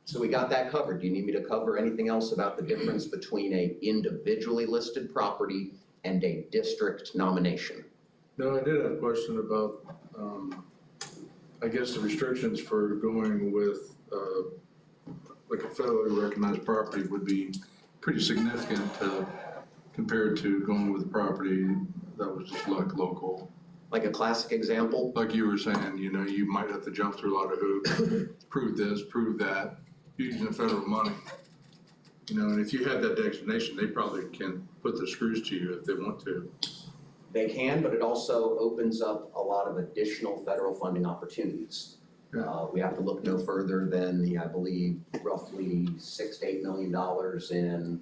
so we got that covered. Do you need me to cover anything else about the difference between a individually listed property and a district nomination? No, I did have a question about, I guess the restrictions for going with, like a federally recognized property would be pretty significant compared to going with a property that was just like local. Like a classic example? Like you were saying, you might have to jump through a lot of hoops, prove this, prove that, using federal money. And if you had that designation, they probably can put the screws to you if they want to. They can, but it also opens up a lot of additional federal funding opportunities. We have to look no further than the, I believe, roughly $6 to $8 million in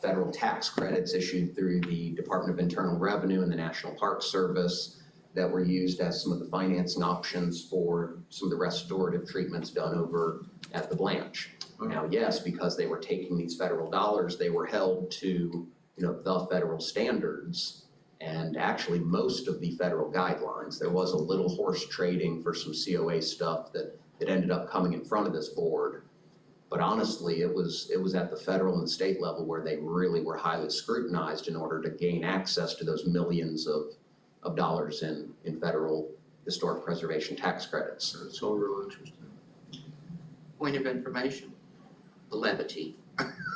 federal tax credits issued through the Department of Internal Revenue and the National Park Service that were used as some of the financing options for some of the restorative treatments done over at the Blanche. Now, yes, because they were taking these federal dollars, they were held to, the federal standards and actually most of the federal guidelines. There was a little horse trading for some COA stuff that ended up coming in front of this board. But honestly, it was at the federal and state level where they really were highly scrutinized in order to gain access to those millions of dollars in federal historic preservation tax credits. It's all real interesting. Point of information, levity.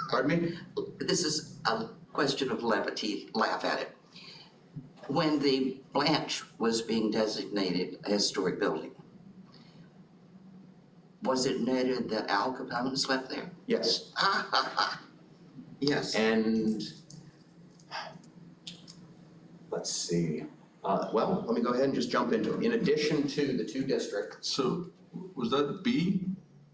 Pardon me? This is a question of levity, laugh at it. When the Blanche was being designated a historic building, was it noted that Al Capone slept there? Yes. Yes. And let's see. Well, let me go ahead and just jump into it. In addition to the two districts, So was that B,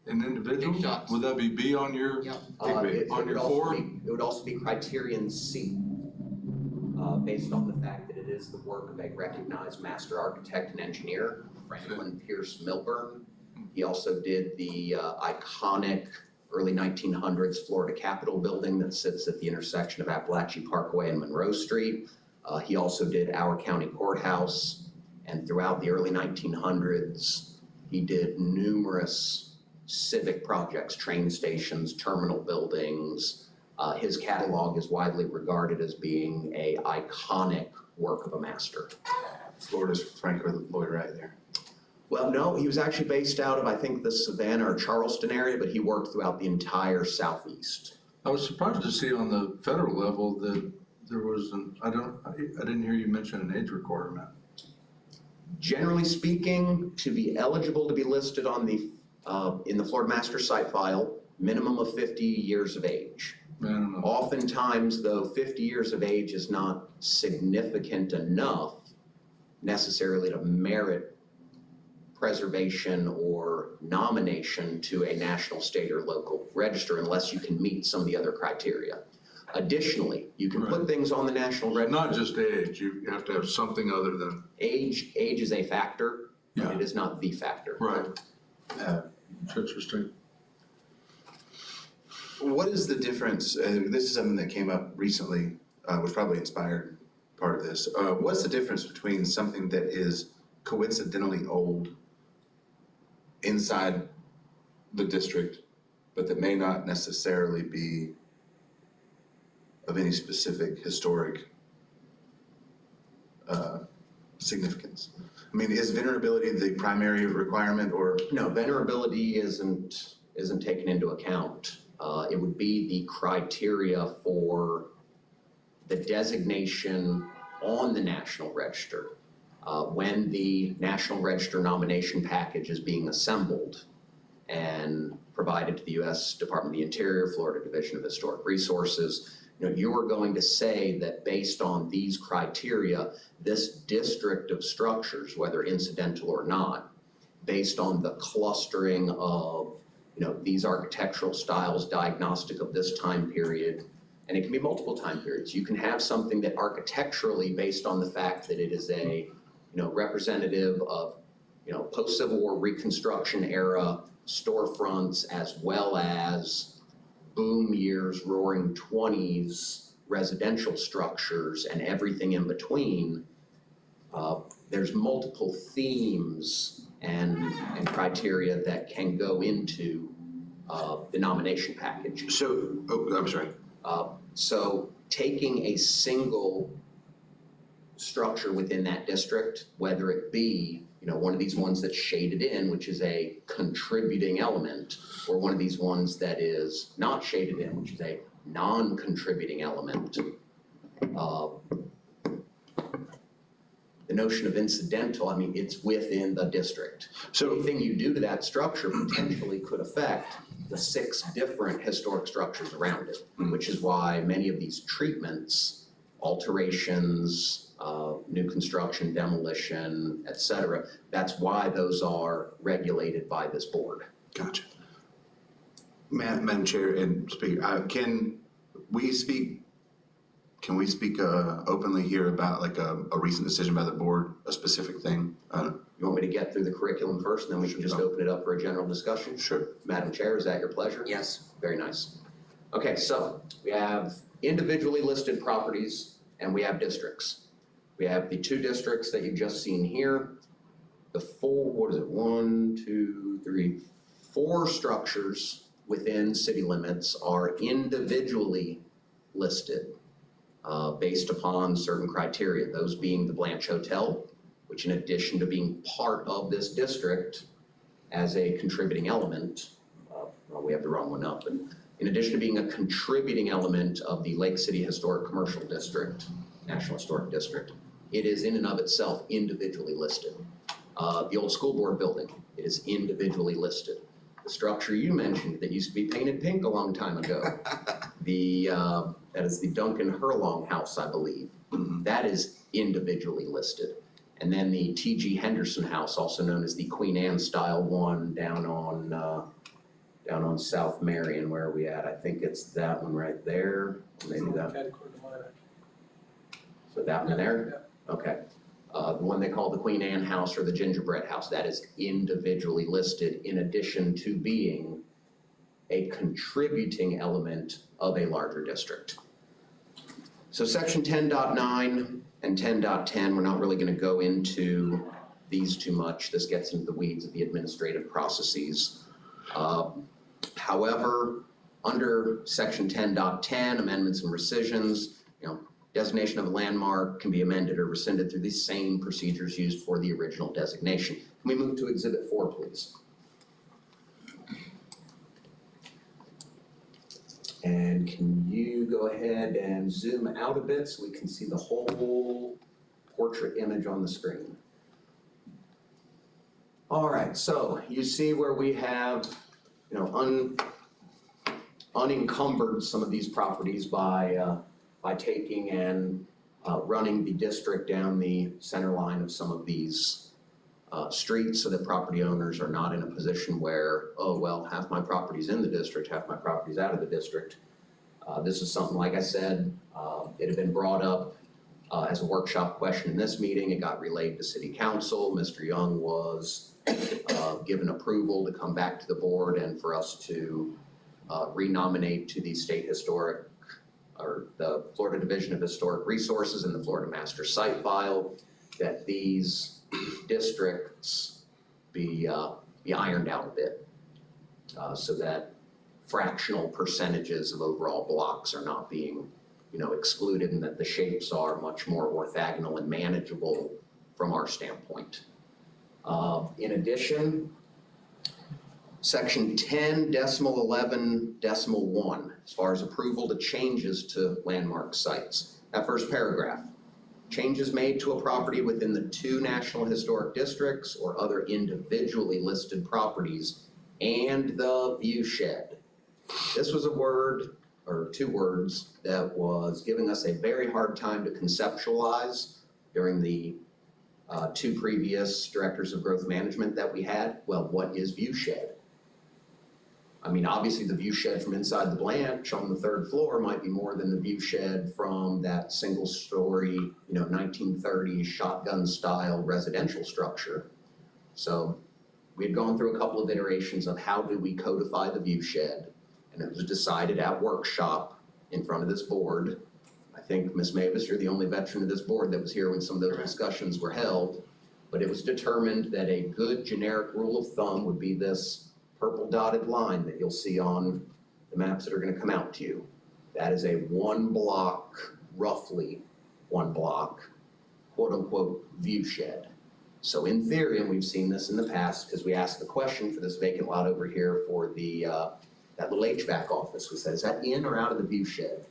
an individual? Big shots. Would that be B on your, Yep. on your four? it would also be criterion C, based on the fact that it is the work of a recognized master architect and engineer, Franklin Pierce Milburn. He also did the iconic early 1900s Florida Capitol building that sits at the intersection of Appalachian Parkway and Monroe Street. He also did our county courthouse, and throughout the early 1900s, he did numerous civic projects, train stations, terminal buildings. His catalog is widely regarded as being an iconic work of a master. Florida's Frank Lloyd Wright there. Well, no, he was actually based out of, I think, the Savannah or Charleston area, but he worked throughout the entire southeast. I was surprised to see on the federal level that there was I didn't hear you mention an age requirement. Generally speaking, to be eligible to be listed on the, in the Florida Master Site File, minimum of 50 years of age. Man, Oftentimes, though, 50 years of age is not significant enough necessarily to merit preservation or nomination to a national, state, or local register unless you can meet some of the other criteria. Additionally, you can put things on the national register. not just age, you have to have something other than. Age is a factor, but Yeah. it is not the factor. Right. It's interesting. What is the difference, this is something that came up recently, was probably inspired part of this. What's the difference between something that is coincidentally old inside the district, but that may not necessarily be of any specific historic significance? I mean, is venerability the primary requirement, or? No, venerability isn't taken into account. It would be the criteria for the designation on the National Register. When the National Register nomination package is being assembled and provided to the U.S. Department of the Interior, Florida Division of Historic Resources, you are going to say that based on these criteria, this district of structures, whether incidental or not, based on the clustering of these architectural styles diagnostic of this time period, and it can be multiple time periods. You can have something that architecturally, based on the fact that it is a representative of post-Civil War Reconstruction era storefronts, as well as boom years, roaring 20s residential structures, and everything in between. There's multiple themes and criteria that can go into the nomination package. So, I'm sorry. So taking a single structure within that district, whether it be one of these ones that's shaded in, which is a contributing element, or one of these ones that is not shaded in, which is a non-contributing element. The notion of incidental, I mean, it's within the district. So anything you do to that structure potentially could affect the 6 different historic structures around it, which is why many of these treatments, alterations, new construction, demolition, et cetera, that's why those are regulated by this board. Gotcha. Madam Chair and Speaker, can we speak openly here about like a recent decision by the board, a specific thing? You want me to get through the curriculum first, and then we can just open it up for a general discussion? Sure. Madam Chair, is that your pleasure? Yes. Very nice. Okay, so we have individually listed properties and we have districts. We have the 2 districts that you've just seen here. The 4 structures within city limits are individually listed based upon certain criteria, those being the Blanche Hotel, which in addition to being part of this district as a contributing element, well, we have the wrong one up, but in addition to being a contributing element of the Lake City Historic Commercial District, National Historic District, it is in and of itself individually listed. The old school board building, it is individually listed. The structure you mentioned that used to be painted pink a long time ago, that is the Duncan Hurlong House, I believe. That is individually listed. And then the T.G. Henderson House, also known as the Queen Anne style one down on South Marion, where are we at? I think it's that one right there, maybe that. So that one there? Okay. The one they call the Queen Anne House or the Gingerbread House, that is individually listed in addition to being a contributing element of a larger district. So section 10.9 and 10.10, we're not really going to go into these too much. This gets into the weeds of the administrative processes. However, under section 10.10, amendments and rescissions, designation of a landmark can be amended or rescinded through the same procedures used for the original designation. Can we move to Exhibit 4, please? And can you go ahead and zoom out a bit so we can see the whole portrait image on the screen? All right, so you see where we have, unencumbered some of these properties by taking and running the district down the center line of some of these streets so that property owners are not in a position where, oh, well, half my property's in the district, half my property's out of the district. This is something, like I said, it had been brought up as a workshop question in this meeting. It got relayed to City Council. Mr. Young was given approval to come back to the board and for us to renominate to the State Historic or the Florida Division of Historic Resources and the Florida Master Site File, that these districts be ironed out a bit so that fractional percentages of overall blocks are not being, excluded, and that the shapes are much more orthogonal and manageable from our standpoint. In addition, Section 10.11.1, as far as approval to changes to landmark sites. That first paragraph, changes made to a property within the 2 National Historic Districts or other individually listed properties and the view shed. This was a word, or 2 words, that was giving us a very hard time to conceptualize during the 2 previous directors of growth management that we had. Well, what is view shed? I mean, obviously the view shed from inside the Blanche on the 3rd floor might be more than the view shed from that single story, 1930s shotgun style residential structure. So we had gone through a couple of iterations of how do we codify the view shed, and it was decided at workshop in front of this board. I think, Ms. Mavis, you're the only veteran of this board that was here when some of those discussions were held, but it was determined that a good generic rule of thumb would be this purple dotted line that you'll see on the maps that are going to come out to you. That is a 1 block, roughly 1 block, quote unquote, view shed. So in theory, and we've seen this in the past, because we asked the question for this vacant lot over here for the that little HVAC office, we said, is that in or out of the view shed?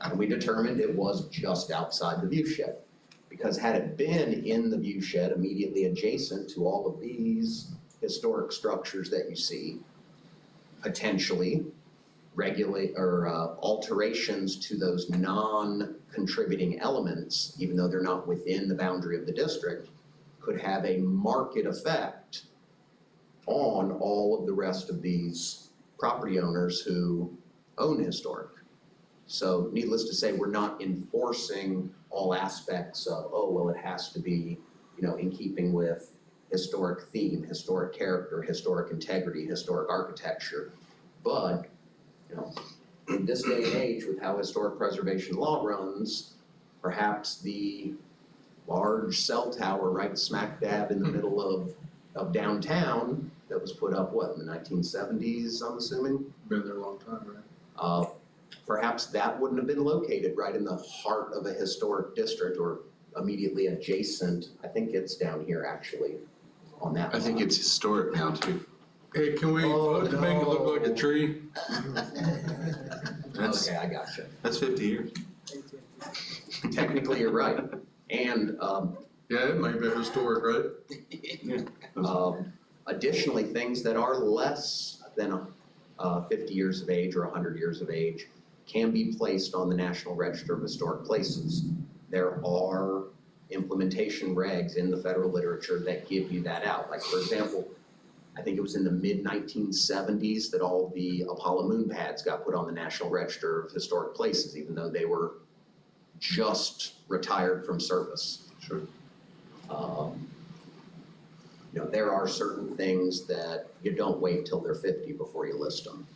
And we determined it was just outside the view shed. Because had it been in the view shed immediately adjacent to all of these historic structures that you see, potentially regulate or alterations to those non-contributing elements, even though they're not within the boundary of the district, could have a marked effect on all of the rest of these property owners who own historic. So needless to say, we're not enforcing all aspects of, oh, well, it has to be, in keeping with historic theme, historic character, historic integrity, historic architecture. But, in this day and age with how historic preservation law runs, perhaps the large cell tower right smack dab in the middle of downtown that was put up, what, in the 1970s, I'm assuming? Been there a long time, right? Perhaps that wouldn't have been located right in the heart of a historic district or immediately adjacent. I think it's down here actually on that. I think lot. it's historic now too. Hey, can we vote to make it look like a tree? That's, Okay, I gotcha. that's 50 years. Technically, you're right. And Yeah, it might be historic, right? additionally, things that are less than 50 years of age or 100 years of age can be placed on the National Register of Historic Places. There are implementation regs in the federal literature that give you that out. Like, for example, I think it was in the mid-1970s that all the Apollo moon pads got put on the National Register of Historic Places, even though they were just retired from service. Sure. There are certain things that you don't wait till they're 50 before you list them.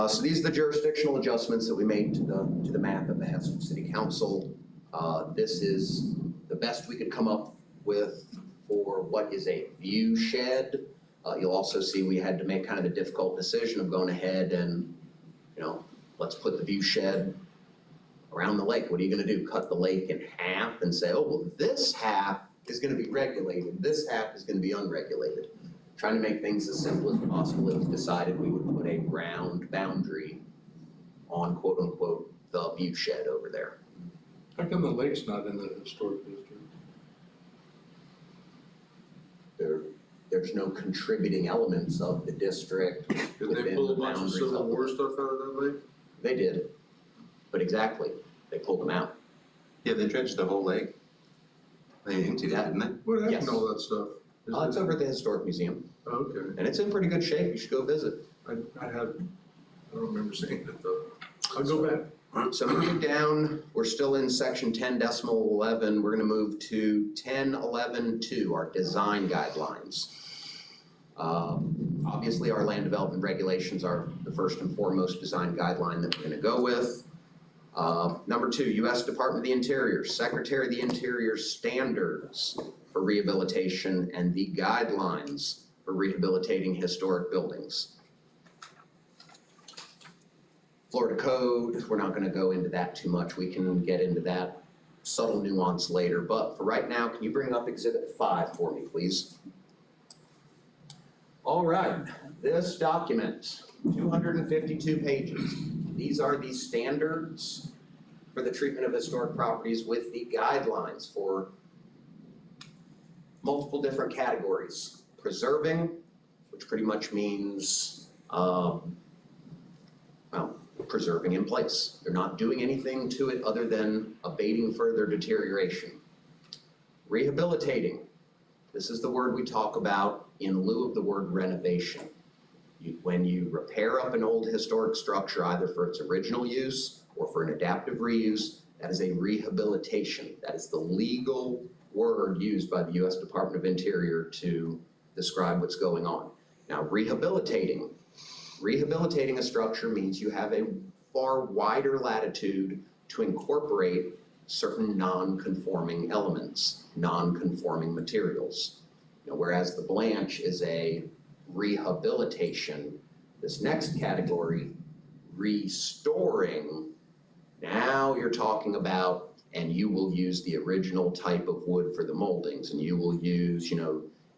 So these are the jurisdictional adjustments that we made to the map at the behest of City Council. This is the best we could come up with for what is a view shed. You'll also see we had to make kind of the difficult decision of going ahead and, let's put the view shed around the lake. What are you gonna do? Cut the lake in half and say, oh, well, this half is gonna be regulated, this half is gonna be unregulated. Trying to make things as simple as possible, it was decided we would put a round boundary on quote unquote the view shed over there. How come the lake's not in the historic district? There's no contributing elements of the district Did within they pull the a bunch of boundaries Civil of the War lake. stuff out of that lake? They did, but exactly, they pulled them out. Yeah, they dredged the whole lake. They emptied it, didn't they? What happened Yes. to all that stuff? Is It's it- over at the Historic Museum, Oh, okay, and it's in pretty good shape, you should go visit. I don't remember seeing it though. I'll go back. So moving down, we're still in section 10.11, we're gonna move to 10.11.2, our design guidelines. Obviously, our land development regulations are the first and foremost design guideline that we're gonna go with. Number 2, U.S. Department of the Interior, Secretary of the Interior standards for rehabilitation and the guidelines for rehabilitating historic buildings. Florida Code, we're not gonna go into that too much. We can get into that subtle nuance later, but for right now, can you bring up Exhibit 5 for me, please? All right, this document, 252 pages. These are the standards for the treatment of historic properties with the guidelines for multiple different categories. Preserving, which pretty much means, preserving in place. They're not doing anything to it other than abating further deterioration. Rehabilitating, this is the word we talk about in lieu of the word renovation. When you repair up an old historic structure, either for its original use or for an adaptive reuse, that is a rehabilitation. That is the legal word used by the U.S. Department of Interior to describe what's going on. Now, rehabilitating a structure means you have a far wider latitude to incorporate certain non-conforming elements, non-conforming materials. Whereas the blanch is a rehabilitation, this next category, restoring, now you're talking about, and you will use the original type of wood for the moldings, and you will use,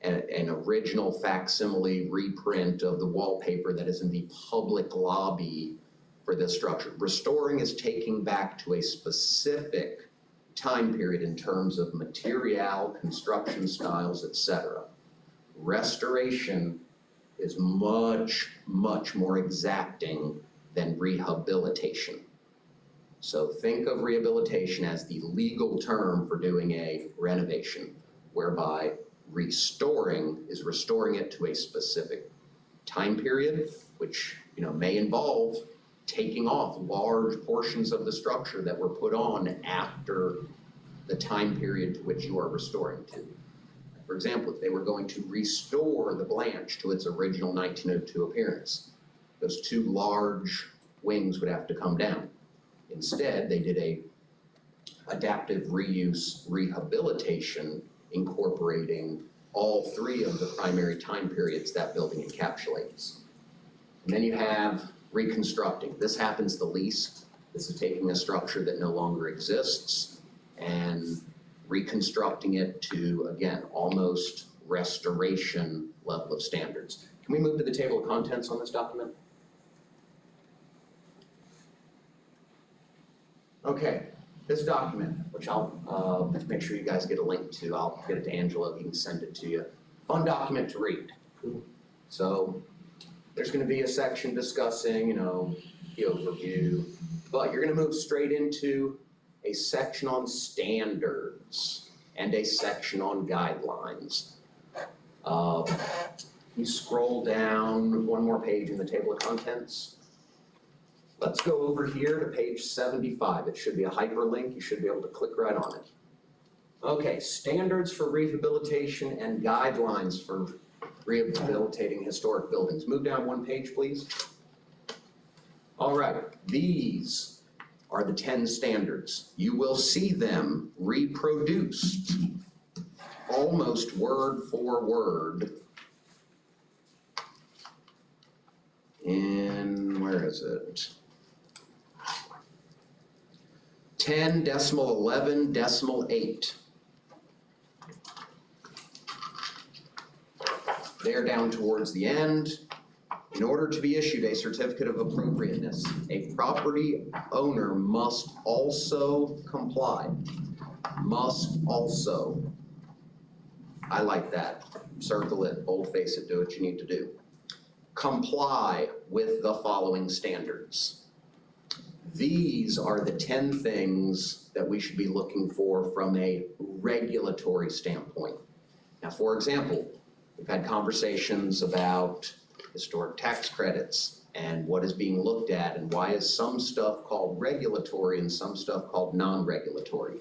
an original facsimile reprint of the wallpaper that is in the public lobby for this structure. Restoring is taking back to a specific time period in terms of material, construction styles, etc. Restoration is much, much more exacting than rehabilitation. So think of rehabilitation as the legal term for doing a renovation, whereby restoring is restoring it to a specific time period, which may involve taking off large portions of the structure that were put on after the time period to which you are restoring to. For example, if they were going to restore the Blanche to its original 1902 appearance, those two large wings would have to come down. Instead, they did a adaptive reuse rehabilitation incorporating all three of the primary time periods that building encapsulates. And then you have reconstructing. This happens the least. This is taking a structure that no longer exists and reconstructing it to, again, almost restoration level of standards. Can we move to the table of contents on this document? Okay, this document, which I'll make sure you guys get a link to, I'll get it to Angelo, he can send it to you. Fun document to read. So there's gonna be a section discussing, the overview, but you're gonna move straight into a section on standards and a section on guidelines. You scroll down one more page in the table of contents. Let's go over here to page 75. It should be a hyperlink. You should be able to click right on it. Okay, standards for rehabilitation and guidelines for rehabilitating historic buildings. Move down one page, please. All right, these are the 10 standards. You will see them reproduced almost word for word in, where is it? 10.11.8. There down towards the end, in order to be issued a certificate of appropriateness, a property owner must also comply. Must also. I like that. Circle it, boldface it, do what you need to do. Comply with the following standards. These are the 10 things that we should be looking for from a regulatory standpoint. Now, for example, we've had conversations about historic tax credits and what is being looked at and why is some stuff called regulatory and some stuff called non-regulatory.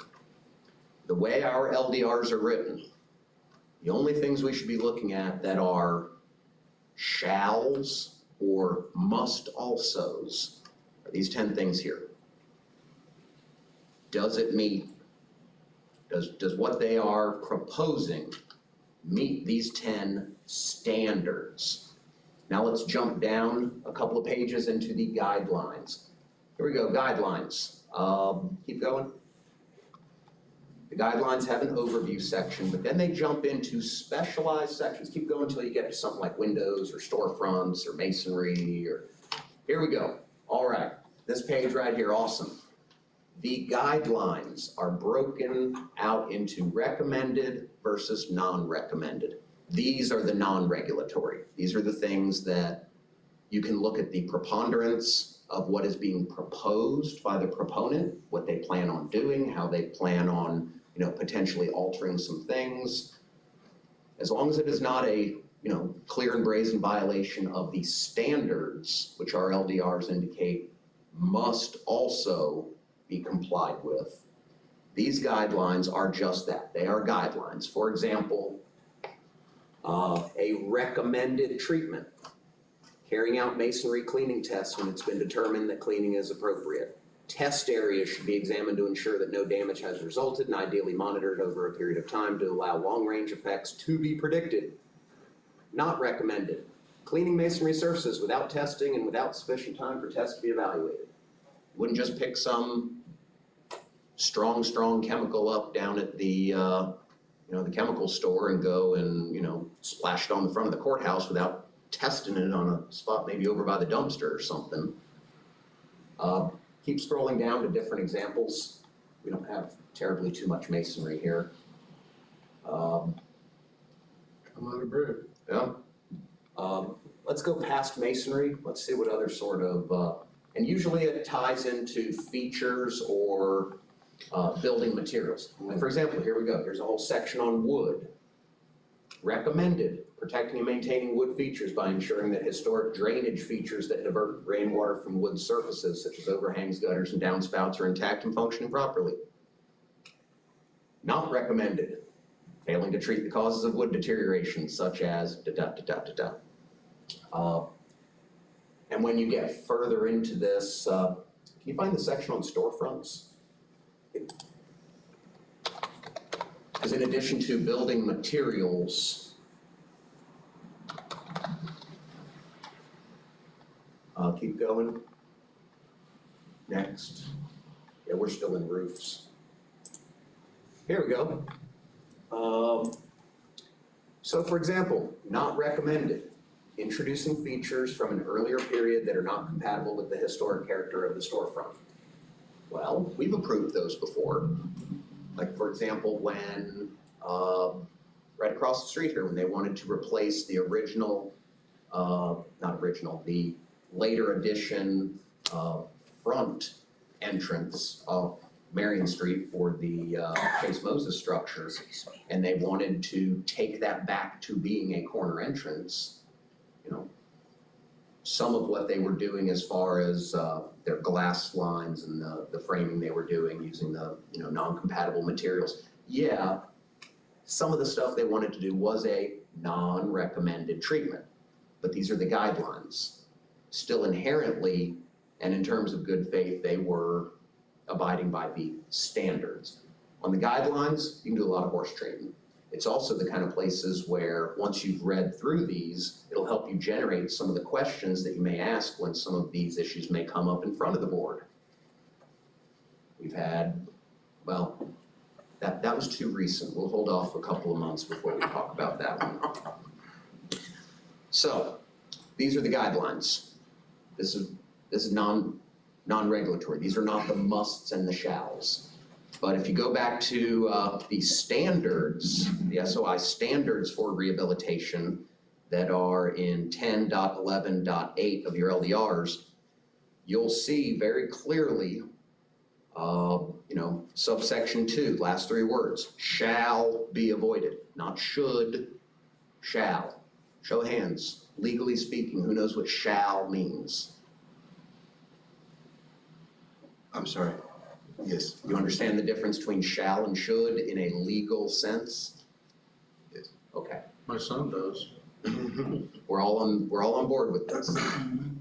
The way our LDRs are written, the only things we should be looking at that are shalls or must alsos are these 10 things here. Does it meet, does what they are proposing meet these 10 standards? Now let's jump down a couple of pages into the guidelines. Here we go, guidelines. Keep going. The guidelines have an overview section, but then they jump into specialized sections. Keep going until you get to something like windows or storefronts or masonry or, here we go. All right, this page right here, awesome. The guidelines are broken out into recommended versus non-recommended. These are the non-regulatory. These are the things that you can look at the preponderance of what is being proposed by the proponent, what they plan on doing, how they plan on, potentially altering some things. As long as it is not a, clear and brazen violation of the standards, which our LDRs indicate must also be complied with. These guidelines are just that. They are guidelines. For example, a recommended treatment, carrying out masonry cleaning tests when it's been determined that cleaning is appropriate. Test areas should be examined to ensure that no damage has resulted and ideally monitored over a period of time to allow long-range effects to be predicted. Not recommended. Cleaning masonry surfaces without testing and without sufficient time for tests to be evaluated. Wouldn't just pick some strong chemical up down at the, the chemical store and go and, splash it on the front of the courthouse without testing it on a spot maybe over by the dumpster or something. Keep scrolling down to different examples. We don't have terribly too much masonry here. Come on, Brad. Yeah. Let's go past masonry. Let's see what other sort of, and usually it ties into features or building materials. Like for example, here we go. Here's a whole section on wood. Recommended, protecting and maintaining wood features by ensuring that historic drainage features that divert rainwater from wood surfaces, such as overhangs, gutters, and downspouts, are intact and functioning properly. Not recommended, failing to treat the causes of wood deterioration, such as and when you get further into this, can you find the section on storefronts? Because in addition to building materials, keep going. Next. Yeah, we're still in roofs. Here we go. So for example, not recommended. Introducing features from an earlier period that are not compatible with the historic character of the storefront. Well, we've approved those before. Like for example, when, right across the street here, when they wanted to replace the original, the later edition front entrance of Marion Street for the Chase Moses structure, and they wanted to take that back to being a corner entrance. Some of what they were doing as far as their glass lines and the framing they were doing using the non-compatible materials. Yeah, some of the stuff they wanted to do was a non-recommended treatment, but these are the guidelines. Still inherently, and in terms of good faith, they were abiding by the standards. On the guidelines, you can do a lot of horse trading. It's also the kind of places where once you've read through these, it'll help you generate some of the questions that you may ask when some of these issues may come up in front of the board. We've had, well, that was too recent. We'll hold off a couple of months before we talk about that one. So, these are the guidelines. This is non-regulatory. These are not the musts and the shalls. But if you go back to the standards, the SOI standards for rehabilitation that are in 10.11.8 of your LDRs, you'll see very clearly, subsection 2, last 3 words, shall be avoided, not should, shall. Show of hands, legally speaking, who knows what shall means? I'm sorry. Yes. You understand the difference between shall and should in a legal sense? Yes. Okay. My son does. We're all on board with this.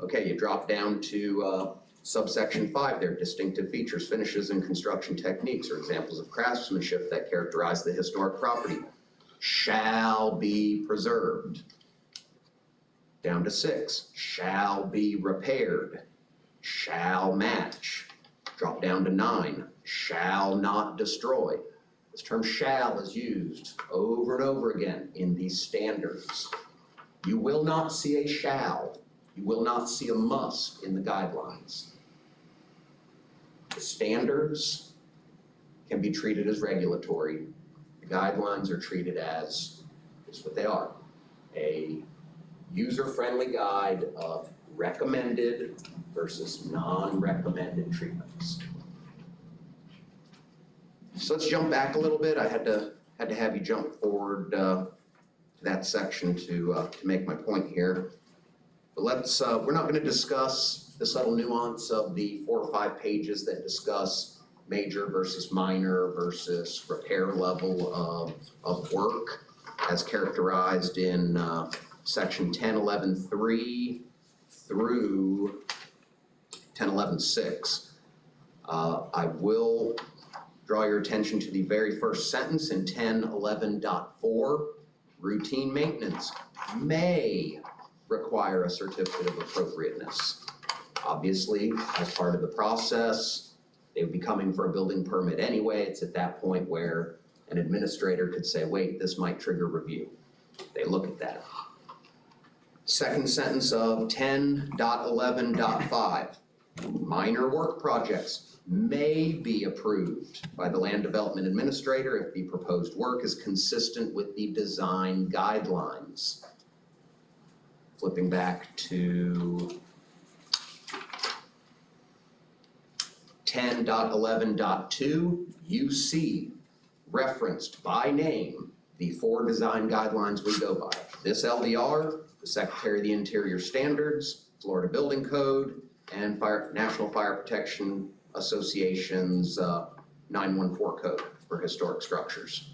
Okay, you drop down to subsection 5 there, distinctive features, finishes, and construction techniques are examples of craftsmanship that characterize the historic property. Shall be preserved. Down to 6, shall be repaired, shall match. Drop down to 9, shall not destroy. This term shall is used over and over again in these standards. You will not see a shall, you will not see a must in the guidelines. The standards can be treated as regulatory. The guidelines are treated as, here's what they are, a user-friendly guide of recommended versus non-recommended treatments. So let's jump back a little bit. I had to have you jump forward to that section to make my point here. But we're not going to discuss the subtle nuance of the 4 or 5 pages that discuss major versus minor versus repair level of work as characterized in section 10.11.3 through 10.11.6. I will draw your attention to the very first sentence in 10.11.4. Routine maintenance may require a certificate of appropriateness. Obviously, as part of the process, they would be coming for a building permit anyway. It's at that point where an administrator could say, wait, this might trigger review. They look at that. Second sentence of 10.11.5, minor work projects may be approved by the land development administrator if the proposed work is consistent with the design guidelines. Flipping back to 10.11.2, you see referenced by name the 4 design guidelines we go by. This LDR, the Secretary of the Interior Standards, Florida Building Code, and National Fire Protection Association's 914 code for historic structures.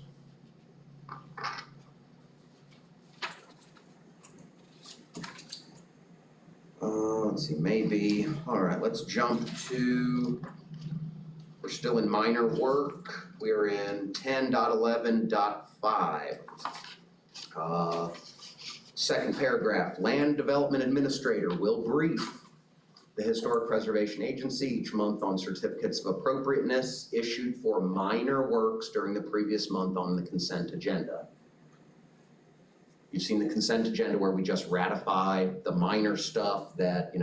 Let's see, maybe, all right, let's jump to, we're still in minor work. We're in 10.11.5. Second paragraph, land development administrator will brief the Historic Preservation Agency each month on certificates of appropriateness issued for minor works during the previous month on the consent agenda. You've seen the consent agenda where we just ratify the minor stuff that,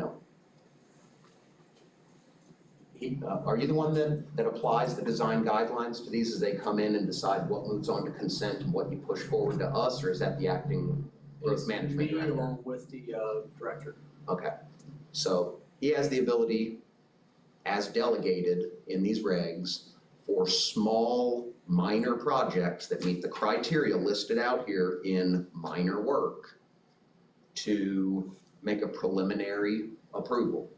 are you the one that applies the design guidelines to these as they come in and decide what moves on to consent and what you push forward to us, or is that the acting growth management It's me director? along with the director. Okay, so he has the ability, as delegated in these regs, for small, minor projects that meet the criteria listed out here in minor work to make a preliminary approval.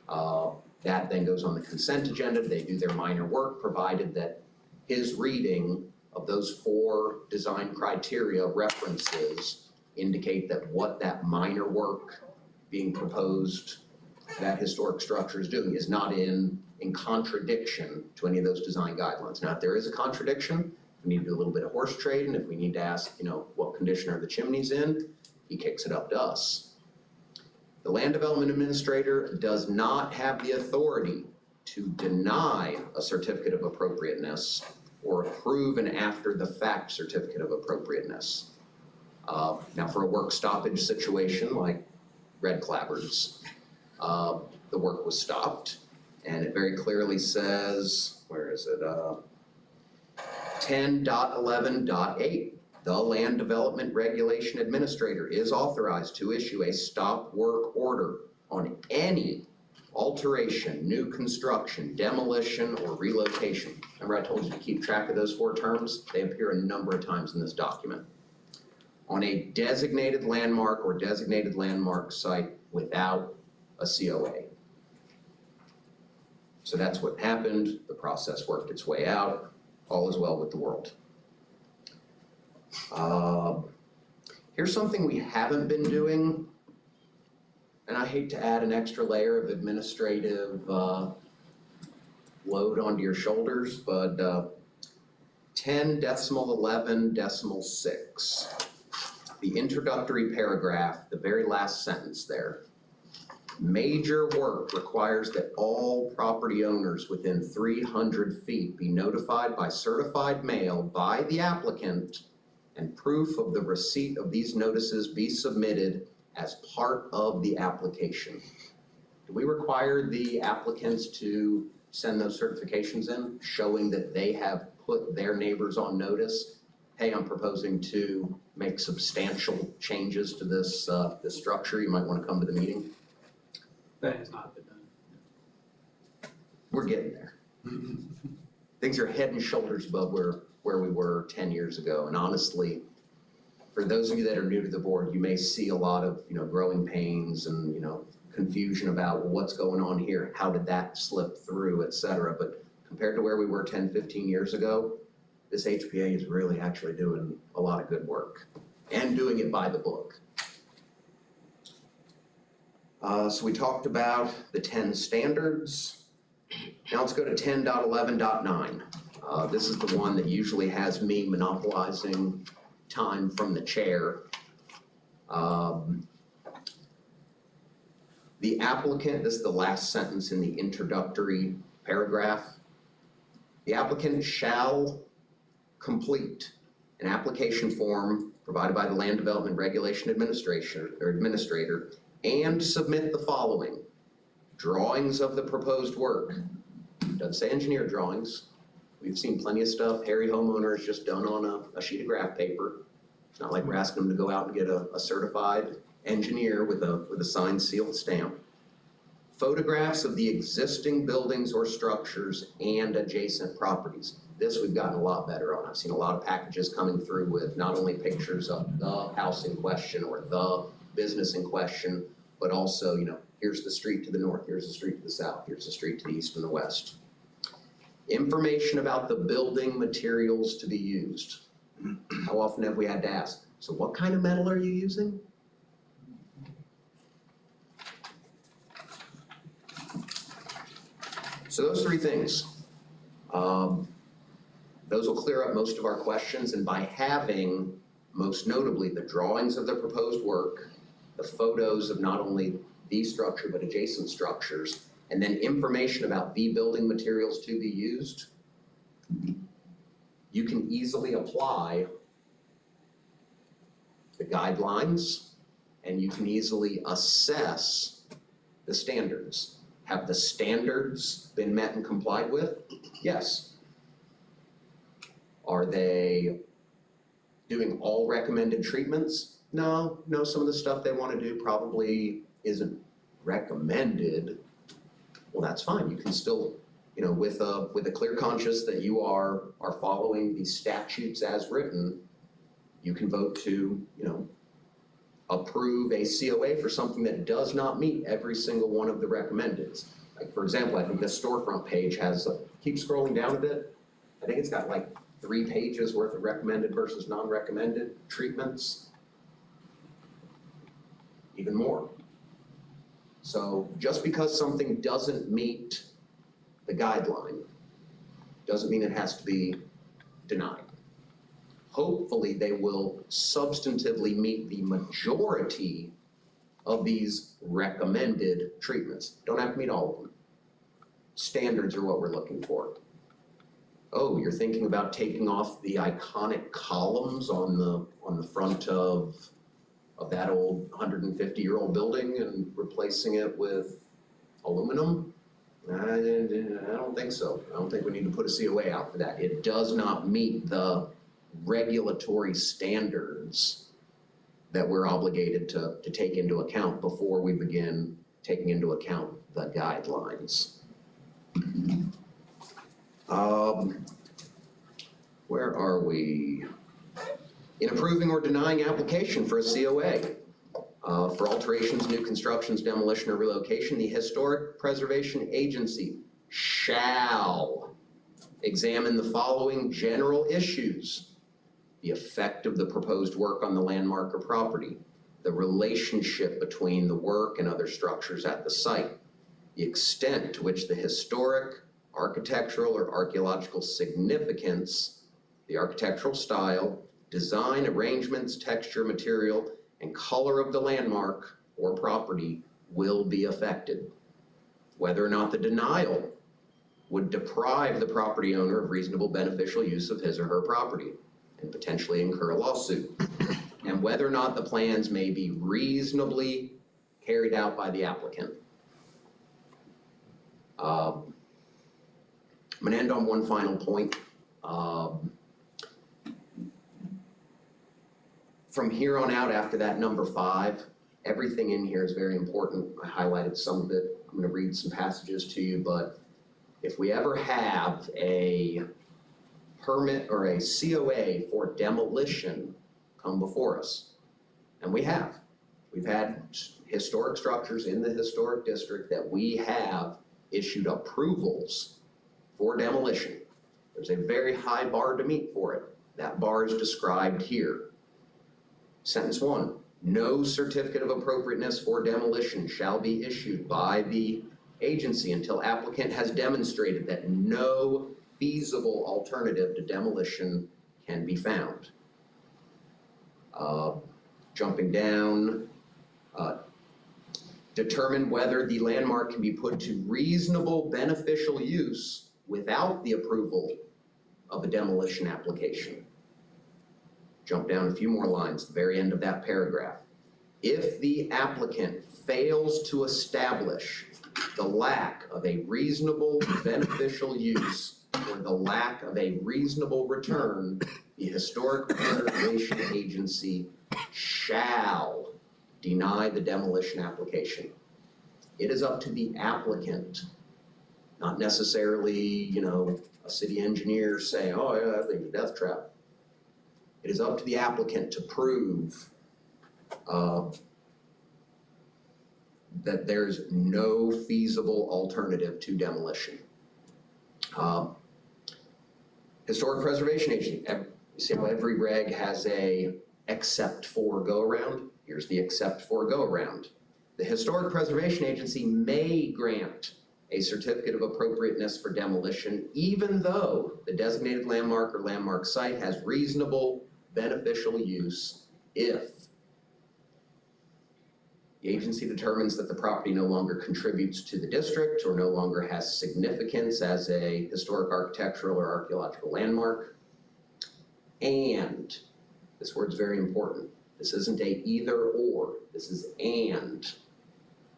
That then goes on the consent agenda. They do their minor work, provided that his reading of those 4 design criteria references indicate that what that minor work being proposed that historic structure is doing is not in contradiction to any of those design guidelines. Now, if there is a contradiction, we need to do a little bit of horse trading. If we need to ask, what condition are the chimneys in, he kicks it up to us. The land development administrator does not have the authority to deny a certificate of appropriateness or approve an after-the-fact certificate of appropriateness. Now, for a work stoppage situation like Red Clapboards, the work was stopped, and it very clearly says, where is it? 10.11.8, the Land Development Regulation Administrator is authorized to issue a stop work order on any alteration, new construction, demolition, or relocation. Remember I told you to keep track of those 4 terms? They appear a number of times in this document. On a designated landmark or designated landmark site without a COA. So that's what happened. The process worked its way out. All is well with the world. Here's something we haven't been doing, and I hate to add an extra layer of administrative load onto your shoulders, but 10.11.6, the introductory paragraph, the very last sentence there. Major work requires that all property owners within 300 feet be notified by certified mail by the applicant, and proof of the receipt of these notices be submitted as part of the application. Do we require the applicants to send those certifications in, showing that they have put their neighbors on notice? Hey, I'm proposing to make substantial changes to this structure. You might want to come to the meeting. That has not been done. We're getting there. Things are head and shoulders above where we were 10 years ago. And honestly, for those of you that are new to the board, you may see a lot of, growing pains and, confusion about, well, what's going on here? How did that slip through, et cetera. But compared to where we were 10, 15 years ago, this HPA is really actually doing a lot of good work and doing it by the book. So we talked about the 10 standards. Now let's go to 10.11.9. This is the one that usually has me monopolizing time from the chair. The applicant, this is the last sentence in the introductory paragraph. The applicant shall complete an application form provided by the Land Development Regulation Administrator and submit the following: drawings of the proposed work. Doesn't say engineer drawings. We've seen plenty of stuff Harry homeowners just done on a sheet of graph paper. It's not like we're asking them to go out and get a certified engineer with a signed sealed stamp. Photographs of the existing buildings or structures and adjacent properties. This we've gotten a lot better on. I've seen a lot of packages coming through with not only pictures of the house in question or the business in question, but also, here's the street to the north, here's the street to the south, here's the street to the east and the west. Information about the building materials to be used. How often have we had to ask, so what kind of metal are you using? So those 3 things. Those will clear up most of our questions, and by having, most notably, the drawings of the proposed work, the photos of not only the structure but adjacent structures, and then information about the building materials to be used, you can easily apply the guidelines, and you can easily assess the standards. Have the standards been met and complied with? Yes. Are they doing all recommended treatments? No, some of the stuff they want to do probably isn't recommended. Well, that's fine. You can still, with a clear conscience that you are following the statutes as written, you can vote to, approve a COA for something that does not meet every single one of the recommendeds. Like, for example, I think this storefront page has, keep scrolling down a bit. I think it's got like 3 pages worth of recommended versus non-recommended treatments. Even more. So just because something doesn't meet the guideline doesn't mean it has to be denied. Hopefully they will substantively meet the majority of these recommended treatments. Don't have to meet all of them. standards are what we're looking for. Oh, you're thinking about taking off the iconic columns on the front of that old 150-year-old building and replacing it with aluminum? I don't think so. I don't think we need to put a COA out for that. It does not meet the regulatory standards that we're obligated to take into account before we begin taking into account the guidelines. Where are we? In approving or denying application for a COA, for alterations, new constructions, demolition, or relocation, the Historic Preservation Agency shall examine the following general issues: the effect of the proposed work on the landmark or property, the relationship between the work and other structures at the site, the extent to which the historic, architectural, or archaeological significance, the architectural style, design, arrangements, texture, material, and color of the landmark or property will be affected. Whether or not the denial would deprive the property owner of reasonable beneficial use of his or her property and potentially incur a lawsuit. And whether or not the plans may be reasonably carried out by the applicant. I'm gonna end on one final point. From here on out, after that number 5, everything in here is very important. I highlighted some of it. I'm gonna read some passages to you, but if we ever have a permit or a COA for demolition come before us, and we've had historic structures in the historic district that we have issued approvals for demolition. There's a very high bar to meet for it. That bar is described here. Sentence 1, no certificate of appropriateness for demolition shall be issued by the agency until applicant has demonstrated that no feasible alternative to demolition can be found. Jumping down, determine whether the landmark can be put to reasonable beneficial use without the approval of a demolition application. Jump down a few more lines, the very end of that paragraph. If the applicant fails to establish the lack of a reasonable beneficial use or the lack of a reasonable return, the Historic Preservation Agency shall deny the demolition application. It is up to the applicant, not necessarily, a city engineer saying, oh yeah, that thing's a death trap. It is up to the applicant to prove that there's no feasible alternative to demolition. Historic Preservation Agency, you see how every reg has a except for go around? Here's the except for go around. The Historic Preservation Agency may grant a certificate of appropriateness for demolition even though the designated landmark or landmark site has reasonable beneficial use if the agency determines that the property no longer contributes to the district or no longer has significance as a historic, architectural, or archaeological landmark. And, this word's very important, this isn't a either or, this is and.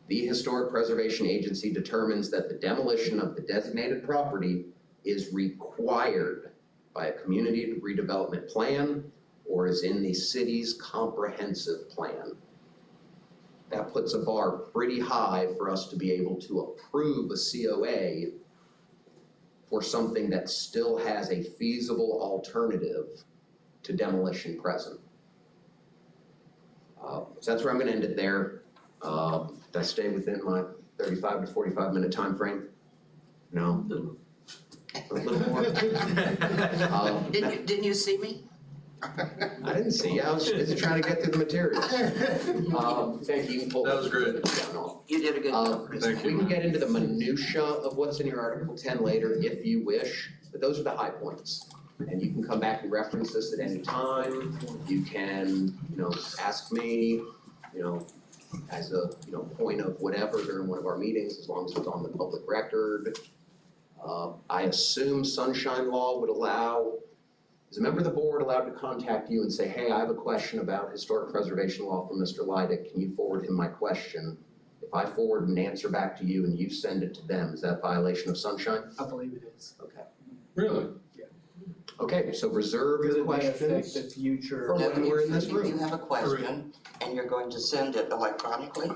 The Historic Preservation Agency determines that the demolition of the designated property is required by a community redevelopment plan or is in the city's comprehensive plan. That puts a bar pretty high for us to be able to approve a COA for something that still has a feasible alternative to demolition present. So that's where I'm gonna end it there. Did I stay within my 35 to 45 minute time frame? No? A little more? Didn't you see me? I didn't see you. I was busy trying to get through the materials. Thank you. That was great. You did a good job, Chris. Thank We you. can get into the minutia of what's in your Article 10 later if you wish, but those are the high points. And you can come back and reference this at any time. You can, ask me, as a, point of whatever during one of our meetings, as long as it's on the public record. I assume sunshine law would allow, is a member of the board allowed to contact you and say, hey, I have a question about historic preservation law from Mr. Leidick, can you forward him my question? If I forward an answer back to you and you send it to them, is that violation of sunshine? I believe it is. Okay. Really? Okay, so reserve your Because it may affect questions. the future. For when we're in this If room. you have a question and you're going to send it electronically,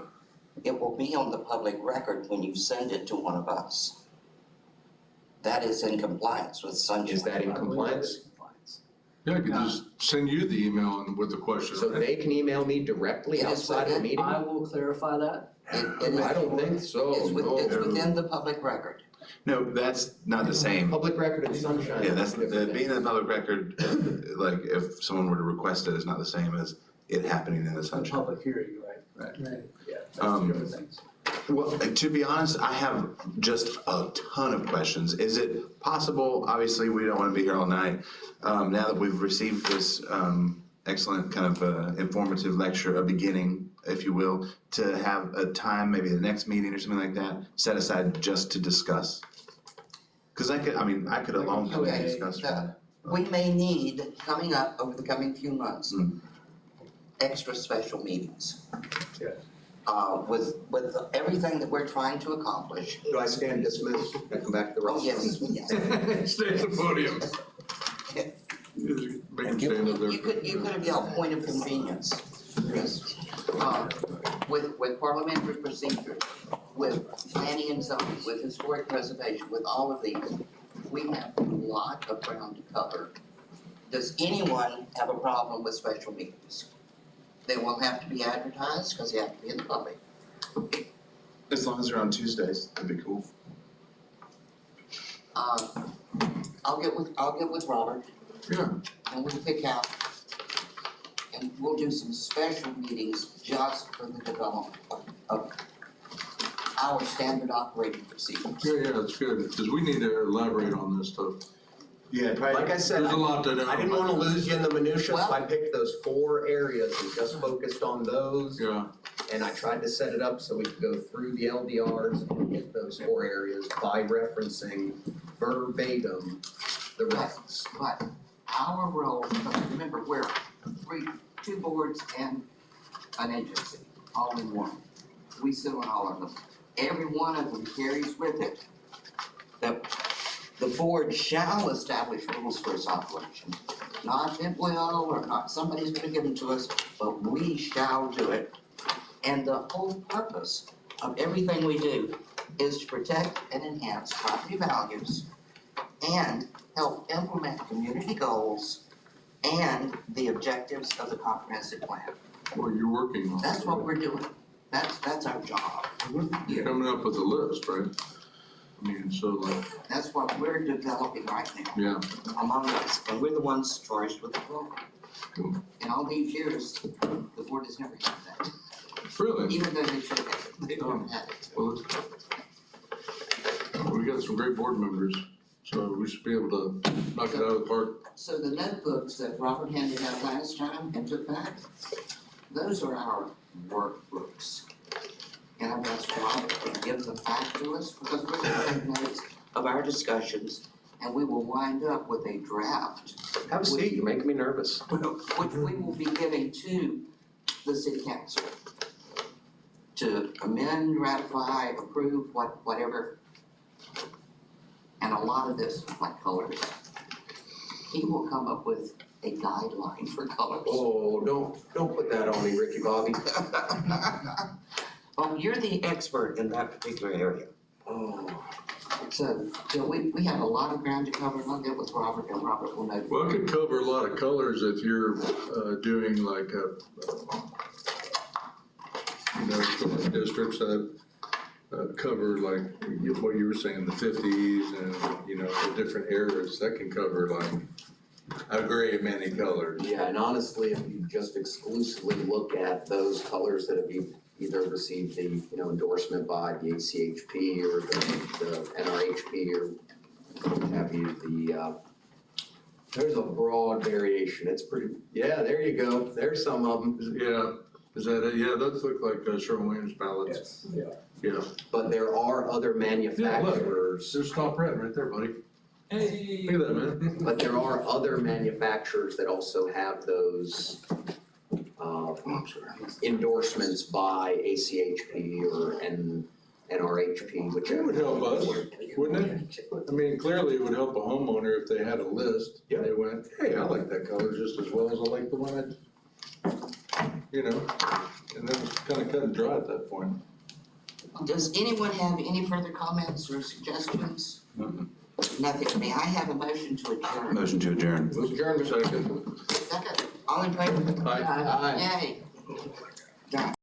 it will be on the public record when you send it to one of us. That is in compliance with sunshine. Is that in I believe that compliance? is compliance. Yeah, I could just send you the email and with the question, So right? they can email me directly It is outside of the within- meeting? I will clarify that. I don't think so, It's no. within the public record. No, that's not the same. Public record and sunshine. Yeah, that's, are different being in the things. public record, like, if someone were to request it, is not the same as it happening in the The sunshine. public hearing, right? Right. Yeah, that's Um, two different things. Well, to be honest, I have just a ton of questions. Is it possible, obviously, we don't want to be here all night, now that we've received this excellent kind of informative lecture, a beginning, if you will, to have a time, maybe the next meeting or something like that, set aside just to discuss? Because I could a long time Okay, discuss. We may need, coming up over the coming few months, Mm. extra special meetings. Yes. With everything that we're trying to accomplish. Do I stand dismissed? Can I come back to the Oh, room? yes, yes. Stay at the podium. Make him stand up there. You could have yelled point of convenience. Yes. With parliamentary procedure, with planning and zoning, with historic preservation, with all of these, we have a lot of ground to cover. Does anyone have a problem with special meetings? They will have to be advertised because they have to be in the public. As long as they're on Tuesdays, that'd be cool. I'll get with Robert. Yeah. And we'll pick out, and we'll do some special meetings just for the development of our standard operating procedures. Yeah, it's good, because we need to elaborate on this stuff. Yeah, Like I said, There's a lot to know. I didn't want to lose you in the minutia, so I Well- picked those 4 areas and just focused on those. Yeah, And I tried to set it up so we could go through the LDRs and hit those 4 areas by referencing verbatim the regs. But our role, because remember, we're two boards and an agency, all in one. We sit on all of them. Every one of them carries with it that the board shall establish rules for its operation. Not it will, or not somebody's gonna give them to us, but we shall do it. And the whole purpose of everything we do is to protect and enhance property values and help implement community goals and the objectives of the comprehensive plan. well, you're working on it. That's what we're doing. That's our job. You're coming up with a list, right? I mean, so like, That's what we're developing right now yeah, among us, and we're the ones charged with the program. Cool. In all these years, the board has never had that, really? even though they should have, they don't have it. Well, we got some great board members, so we should be able to knock it out of the park. So the notebooks that Robert handed out last time and took back, those are our workbooks. And I've asked Robert to give them back to us because we're gonna take notes of our discussions and we will wind up with a draft, Have a seat, you're making me nervous. which we will be giving to the city council to amend, ratify, approve, whatever. And a lot of this, like colors, he will come up with a guideline for colors. Oh, don't put that on me, Ricky Bobby. Well, you're the expert in that particular area. Oh, So we have a lot of ground to cover, and I'll get with Robert, and Robert will know. Well, it could cover a lot of colors if you're doing like districts that cover like what you were saying, the 50s and, the different eras, that can cover like a great many colors. yeah, and honestly, if you just exclusively look at those colors that have either received the, endorsement by the ACHP or the NRHP or what have you, there's a broad variation. It's pretty, yeah, there you go. There's some of them. Yeah, is that it? Yeah, those look like Sherwin-Williams palettes. Yes, yeah. Yeah, but there are other manufacturers. there's Stop Red right there, buddy. Hey. Look at that, man. But there are other manufacturers that also have those endorsements by ACHP or NRHP, It whichever. would help us, wouldn't it? I mean, clearly it would help a homeowner if they had a list. Yeah. They went, hey, I like that color just as well as I like the one you know, and then it's kind of cut and dry at that point. Does anyone have any further comments or suggestions? Nothing for me. I have a motion to adjourn. Motion to adjourn. Let's adjourn. Second. Second, all in favor? Aye. Yay.